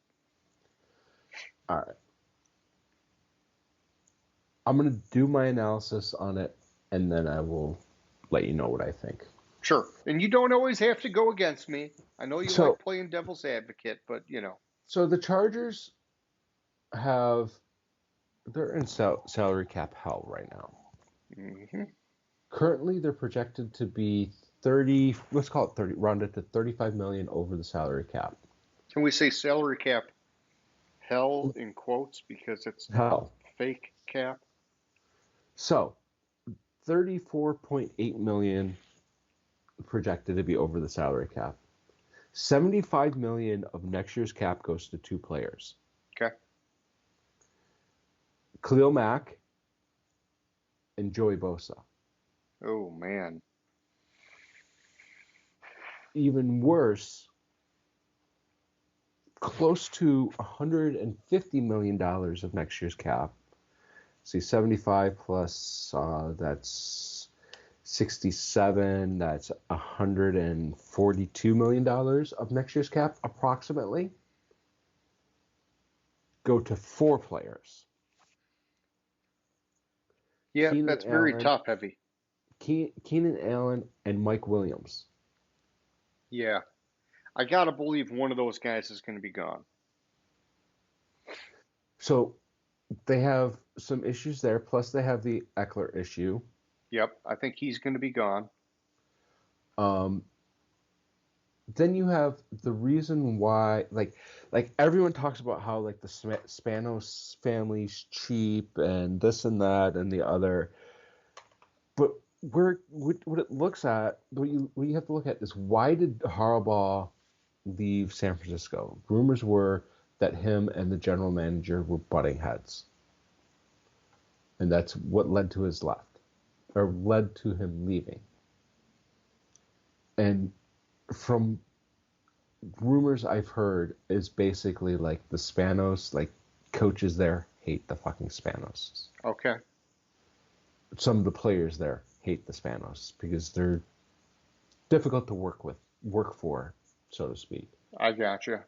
All right. I'm going to do my analysis on it, and then I will let you know what I think. Sure. And you don't always have to go against me. I know you like So, playing devil's advocate, but so the Chargers have they're in salary cap hell right now. hmm Currently, they're projected to be 30. Let's call it 30. Round it to 35 million over the salary cap. Can we say salary cap hell in quotes because it's Hell. fake cap? So, 34.8 million projected to be over the salary cap. $75 million of next year's cap goes to 2 players. Okay. Khalil Mack and Joey Bosa. Oh, man. Even worse, close to $150 million of next year's cap. See, 75 plus, that's 67, that's $142 million of next year's cap, approximately, go to 4 players. Yeah, Keenan that's very Allen, top-heavy. Keenan Allen and Mike Williams. Yeah. I got to believe one of those guys is going to be gone. So they have some issues there, plus they have the Eckler issue. Yep, I think he's going to be gone. Then you have the reason why, like everyone talks about how like the Spanos family's cheap and this and that and the other, but what it looks at, what you have to look at is, why did Harbaugh leave San Francisco? Rumors were that him and the general manager were butting heads, and that's what led to his led to him leaving. And from rumors I've heard, is basically like the Spanos, like coaches there hate the fucking Spanos. Okay. Some of the players there hate the Spanos because they're difficult to work for, so to speak. I gotcha.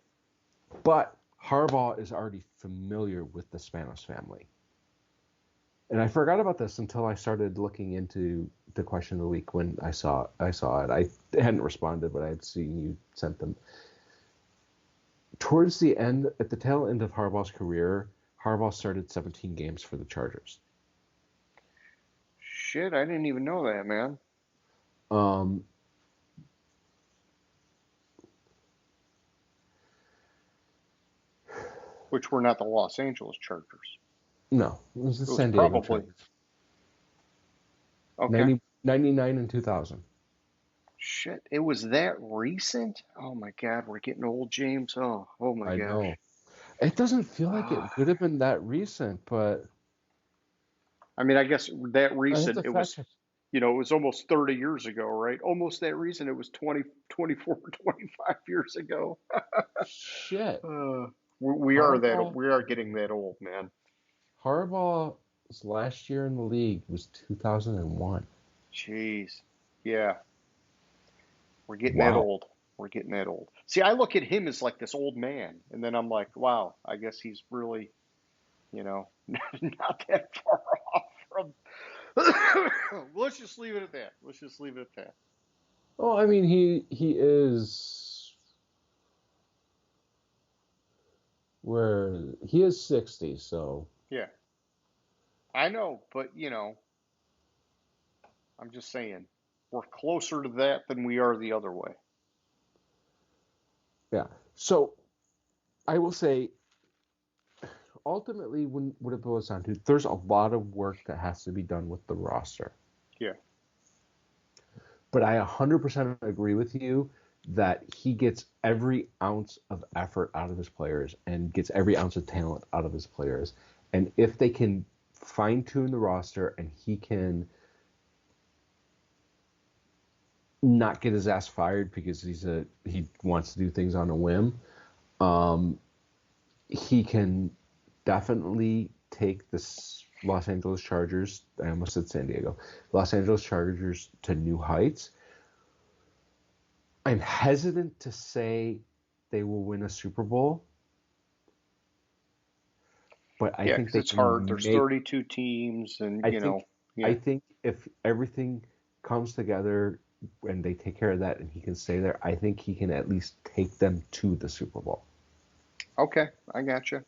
But Harbaugh is already familiar with the Spanos family. And I forgot about this until I started looking into the question of the week when I saw it. I hadn't responded, but I had seen you sent them. Towards the end, at the tail end of Harbaugh's career, Harbaugh started 17 games for the Chargers. Shit, I didn't even know that, man. Which were not the Los Angeles Chargers. No, it was the It was San Diego probably Chargers. okay. 99 and 2000. Shit, it was that recent? Oh my God, we're getting old, James. Oh my I gosh. know. It doesn't feel like it would have been that recent, but I mean, I guess that I have recent, to it fact was, check. it was almost 30 years ago, right? Almost that recent. It was 20, 24, 25 years ago. Shit. We are Harbaugh we are getting that old, man. Harbaugh's last year in the league was 2001. Jeez. Yeah, we're getting that Wow. old. We're getting that old. See, I look at him as like this old man, and then I'm like, wow, I guess he's really, not that far off from. Let's just leave it at that. Let's just leave it at that. Oh, I mean, he is he is 60, so Yeah, I know, but I'm just saying we're closer to that than we are the other way. yeah. So I will say, ultimately, what it boils down to, there's a lot of work that has to be done with the roster. Yeah. But I 100% agree with you that he gets every ounce of effort out of his players and gets every ounce of talent out of his players. And if they can fine tune the roster and he can not get his ass fired because he wants to do things on a whim, he can definitely take this Los Angeles Chargers, I almost said San Diego, Los Angeles Chargers to new heights. I'm hesitant to say they will win a Super Bowl, but I Yeah, think because they it's hard. can There's make. 32 teams, and I yeah. think if everything comes together and they take care of that, and he can stay there, I think he can at least take them to the Super Bowl. Okay, I gotcha.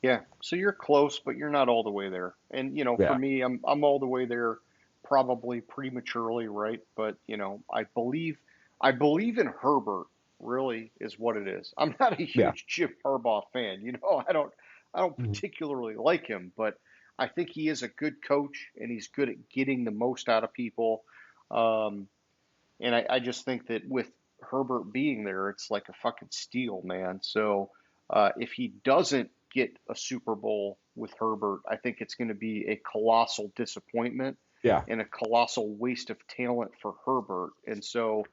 Yeah, so you're close, but you're not all the way there. And for Yeah, me, I'm all the way there, probably prematurely, right? But I believe in Herbert. Really, is what it is. I'm not a yeah. huge Jim Harbaugh fan. I don't Mhm. particularly like him, but I think he is a good coach, and he's good at getting the most out of people. Um, and I just think that with Herbert being there, it's like a fucking steal, man. So if he doesn't get a Super Bowl with Herbert, I think it's going to be a colossal disappointment Yeah, and a colossal waste of talent for Herbert. And so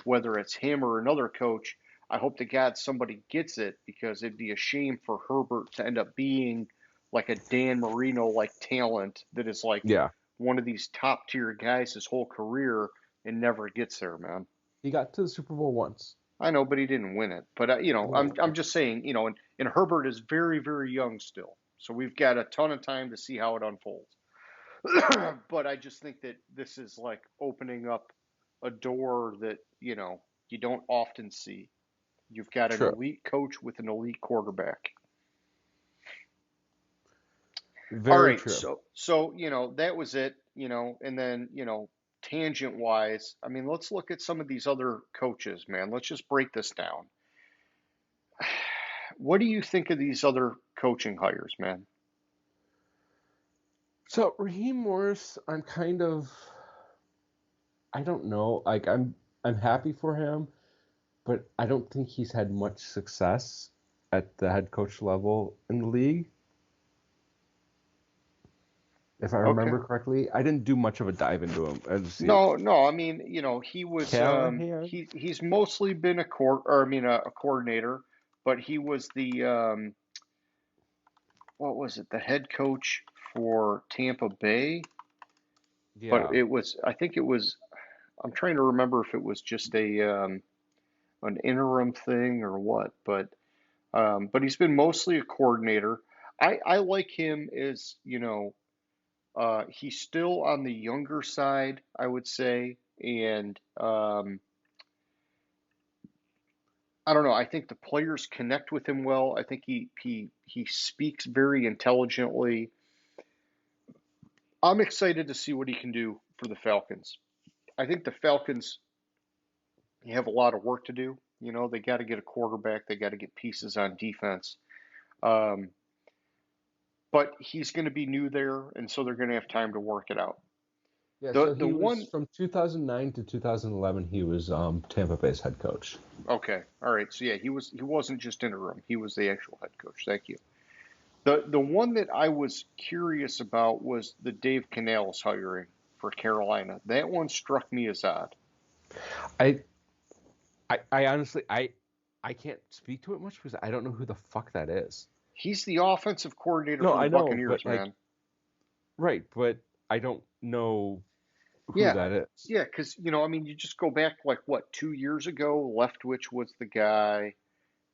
whether it's him or another coach, I hope to God somebody gets it because it'd be a shame for Herbert to end up being like a Dan Marino like talent that is like yeah. one of these top tier guys his whole career and never gets there, man. He got to the Super Bowl once. I know, but he didn't win it. But I'm just saying, and Herbert is very very young still, so we've got a ton of time to see how it unfolds. But I just think that this is like opening up a door that you don't often see. You've got an True. elite coach with an elite quarterback. All Very right, true. so that was it, and then tangent wise, I mean, let's look at some of these other coaches, man. Let's just break this down. What do you think of these other coaching hires, man? So Raheem Morris, I don't know. Like I'm happy for him, but I don't think he's had much success at the head coach level in the league. If I Okay. remember correctly, I didn't do much of a dive into him. I just see No, no. I mean, he was Callahan. he's mostly been a coordinator, but he was the what was it? The head coach for Tampa Bay, but Yeah. I think it was. I'm trying to remember if it was just a an interim thing or what, but he's been mostly a coordinator. I like him as he's still on the younger side, I would say, and I don't know. I think the players connect with him well. I think he speaks very intelligently. I'm excited to see what he can do for the Falcons. I think the Falcons have a lot of work to do. They got to get a quarterback. They got to get pieces on defense. Um, but he's going to be new there, and so they're going to have time to work it out. Yeah, The so the he was one from 2009 to 2011. He was Tampa Bay's head coach. Okay, all right. So yeah, he wasn't just interim. He was the actual head coach. Thank you. The one that I was curious about was the Dave Canales hiring for Carolina. That one struck me as odd. I I honestly I can't speak to it much because I don't know who the fuck that is. He's the offensive coordinator No, for the I know, but Buccaneers, like man. right, but I don't know who Yeah, that is. yeah, because I mean, you just go back like what 2 years ago, Leftwich was the guy,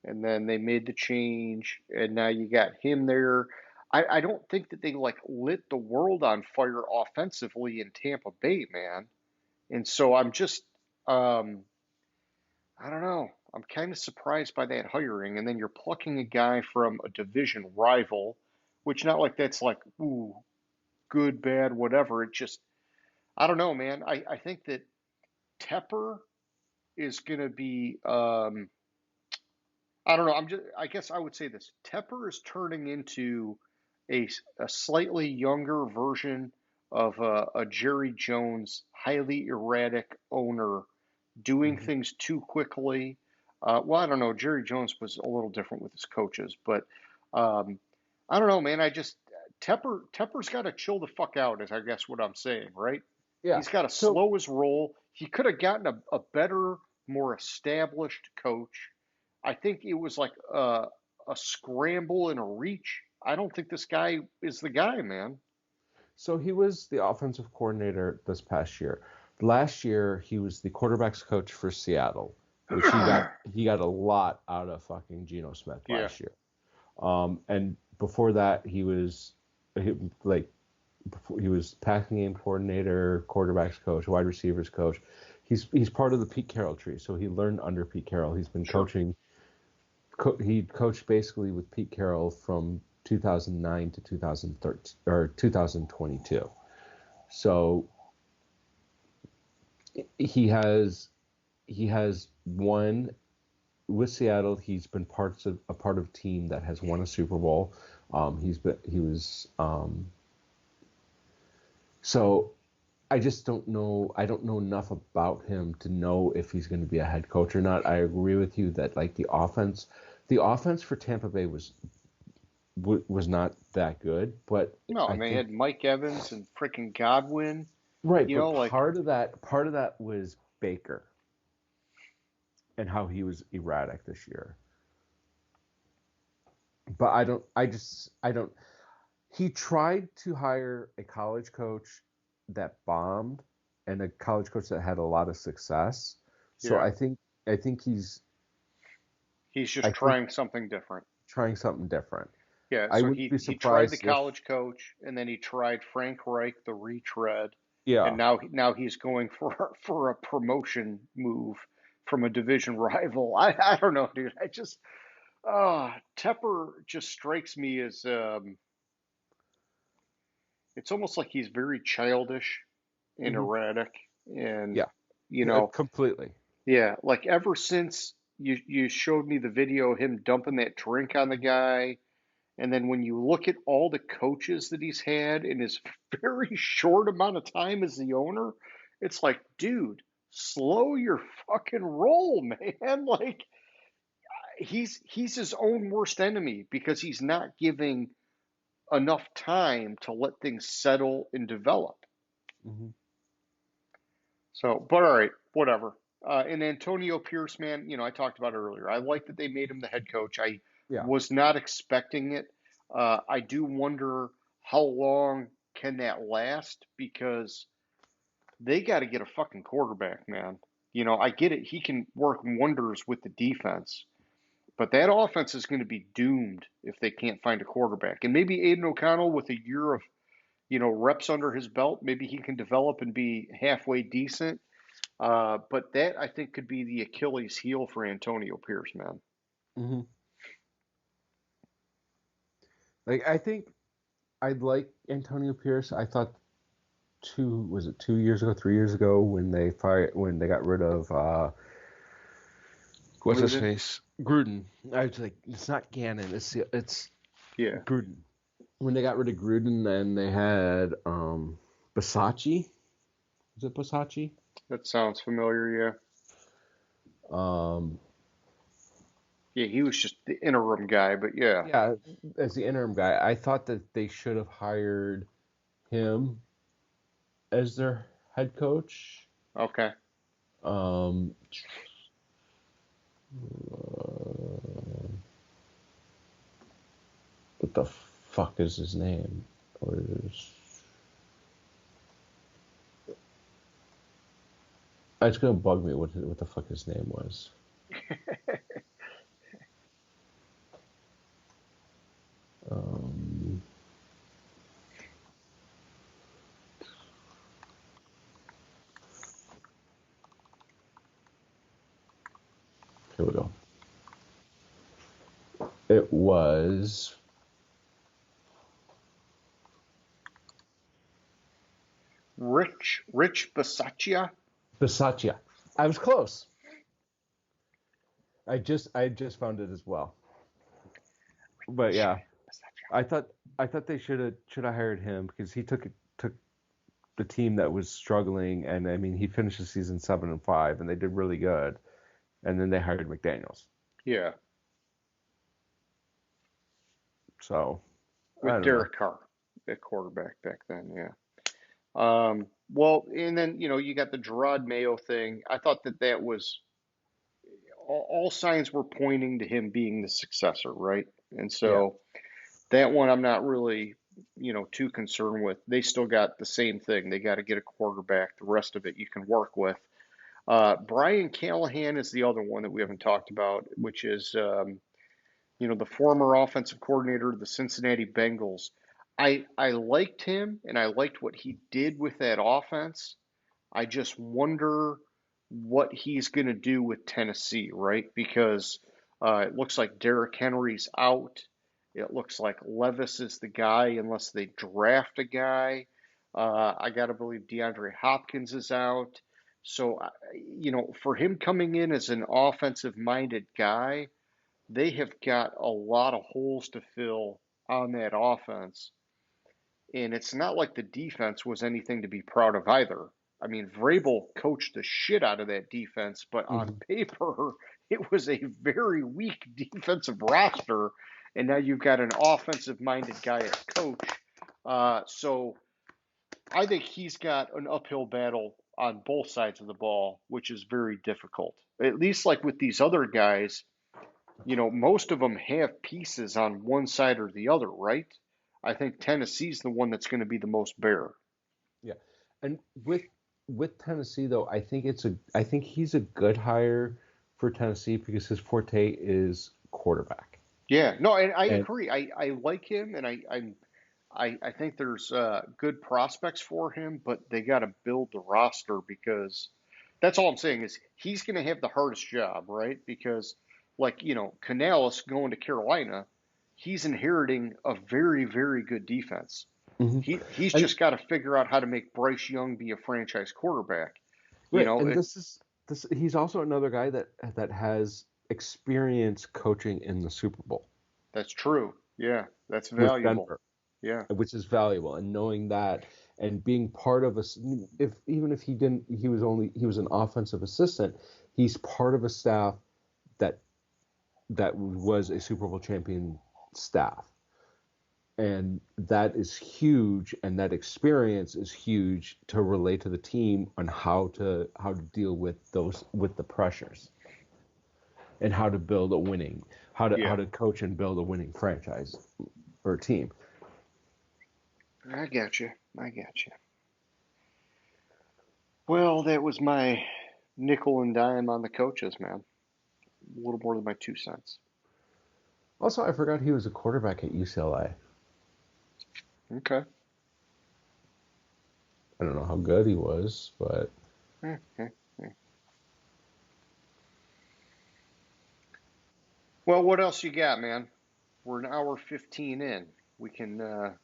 and then they made the change, and now you got him there. I don't think that they like lit the world on fire offensively in Tampa Bay, man. And so I'm just, um, I don't know. I'm kind of surprised by that hiring. And then you're plucking a guy from a division rival, which not like that's like, ooh, good, bad, whatever. It just, I don't know, man. I think that Tepper is going to be, I don't know. I guess I would say this. Tepper is turning into a slightly younger version of a Jerry Jones, highly erratic owner doing Hmm. things too quickly. Well, I don't know. Jerry Jones was a little different with his coaches, but um, I don't know, man. Tepper's got to chill the fuck out, is I guess what I'm saying, right? Yeah. He's got to So slow his roll. He could have gotten a better, more established coach. I think it was like a scramble and a reach. I don't think this guy is the guy, man. so he was the offensive coordinator this past year. Last year he was the quarterbacks coach for Seattle, which he got a lot out of fucking Geno Smith Yeah, last year. And before that he, like he was passing game coordinator, quarterbacks coach, wide receivers coach. He's part of the Pete Carroll tree, so he learned under Pete Carroll. He's been sure. coaching. He coached basically with Pete Carroll from 2009 to 2013 or 2022. So he has won with Seattle. He's been a part of a team that has won a Super Bowl. He was so I just don't know. I don't know enough about him to know if he's going to be a head coach or not. I agree with you that like the offense for Tampa Bay was not that good, but No, I and they think had Mike Evans and freaking Godwin. right. You But know, like part of that was Baker and how he was erratic this year. But I don't. I don't. He tried to hire a college coach that bombed and a college coach that had a lot of success. So yeah, I think he's he's just I think trying something different. trying something different. Yeah, I so wouldn't he be he tried the surprised if college coach, and then he tried Frank Reich, the retread, and yeah. now he's going for a promotion move from a division rival. I don't know, dude. I just Tepper just strikes me as it's almost like he's very childish and Hmm. erratic, and Yeah. you know, Completely. yeah, like ever since you showed me the video of him dumping that drink on the guy. And then when you look at all the coaches that he's had in his very short amount of time as the owner, it's like, dude, slow your fucking roll, man. Like he's his own worst enemy because he's not giving enough time to let things settle and develop. Hmm. So, but all right, whatever. And Antonio Pierce, man, I talked about it earlier. I like that they made him the head coach. I Yeah. was not expecting it. I do wonder how long can that last because they got to get a fucking quarterback, man. I get it. He can work wonders with the defense, but that offense is going to be doomed if they can't find a quarterback. And maybe Aiden O'Connell with a year of, reps under his belt, maybe he can develop and be halfway decent. But that I think could be the Achilles heel for Antonio Pierce, man. Hmm. Like I think I'd like Antonio Pierce. I thought 2 years ago, 3 years ago when they got rid of what's his Gruden, face Gruden. I was like, it's not Gannon, it's yeah, Gruden. When they got rid of Gruden, then they had Basacci. Is it Basacci? that sounds familiar. Um, Yeah, he was just the interim guy, but yeah, yeah, as the interim guy, I thought that they should have hired him as their head coach. okay. Um, what the fuck is his name? Or is it's gonna bug me what the fuck his name was. Um, Here we go. It was Rich Bisaccia. Bisaccia. I was close. I just found it as well. But yeah, Bisaccia. I thought they should have hired him because he took the team that was struggling, and I mean he finished the season 7-5, and they did really good. And then they hired McDaniels. Yeah, So I with don't know. Derek Carr at quarterback back then. Yeah. Well, and then you got the Gerard Mayo thing. I thought that was all signs were pointing to him being the successor, right? And Yeah. so that one I'm not really, too concerned with. They still got the same thing. They got to get a quarterback. The rest of it you can work with. Brian Callahan is the other one that we haven't talked about, which is, the former offensive coordinator of the Cincinnati Bengals. I liked him and I liked what he did with that offense. I just wonder what he's going to do with Tennessee, right? Because it looks like Derrick Henry's out. It looks like Levis is the guy unless they draft a guy. I got to believe DeAndre Hopkins is out. So, for him coming in as an offensive minded guy, they have got a lot of holes to fill on that offense. and it's not like the defense was anything to be proud of either. I mean, Vrabel coached the shit out of that defense, but on Hmm. paper, it was a very weak defensive roster. And now you've got an offensive minded guy as coach. So I think he's got an uphill battle on both sides of the ball, which is very difficult. At least, like with these other guys, most of them have pieces on one side or the other, right? I think Tennessee's the one that's going to be the most bare. Yeah, and with Tennessee though, I think he's a good hire for Tennessee because his forte is quarterback. Yeah, no, and I And agree. I like him, and I think there's good prospects for him, but they got to build the roster because that's all I'm saying is he's going to have the hardest job, right? Because like Canales going to Carolina, he's inheriting a very very good defense. Mhm. He's and just got to figure out how to make Bryce Young be a franchise quarterback. You right, know, and it, this he's also another guy that has experience coaching in the Super Bowl that's true. Yeah, that's with valuable. Denver, Yeah, which is valuable, and knowing that and being part of if even if he was an offensive assistant, he's part of a staff that was a Super Bowl champion staff. And that is huge, and that experience is huge to relate to the team on how to deal with the pressures and how to build a winning how yeah. to coach and build a winning franchise or team. I got you. I got you. Well, that was my nickel and dime on the coaches, man. A little more than my 2 cents. Also, I forgot he was a quarterback at UCLA. Okay. I don't know how good he was, but Eh, eh, eh. Well, what else you got, man? We're an hour 15 in. We can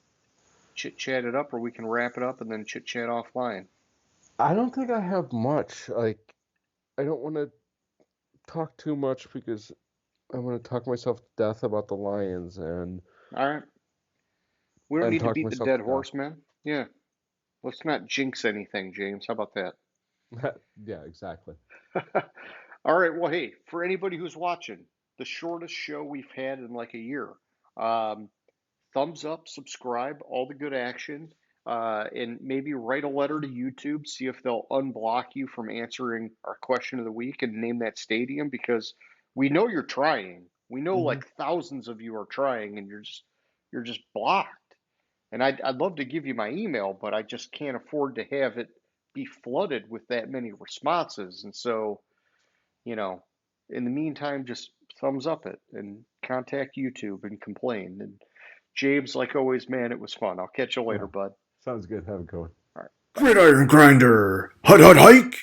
chit chat it up, or we can wrap it up and then chit chat offline. I don't think I have much. Like, I don't want to talk too much because I want to talk myself to death about the Lions All right. We don't need to talk beat the myself dead to death. horse, man. Yeah. Let's not jinx anything, James. How about that? Yeah, exactly. All right. Well, hey, for anybody who's watching, the shortest show we've had in like a year. Um, Thumbs up, subscribe, all the good action, and maybe write a letter to YouTube, see if they'll unblock you from answering our question of the week and name that stadium because we know you're trying. We know Hmm. like thousands of you are trying and you're just blocked. And I'd love to give you my email, but I just can't afford to have it be flooded with that many responses. And so, you know, in the meantime, just thumbs up it and contact YouTube and complain. And James, like always, man, it was fun. I'll catch you later, Yeah, bud. sounds good. Have a good one. All right, bye. Gridiron Grinder. Hut hut hike.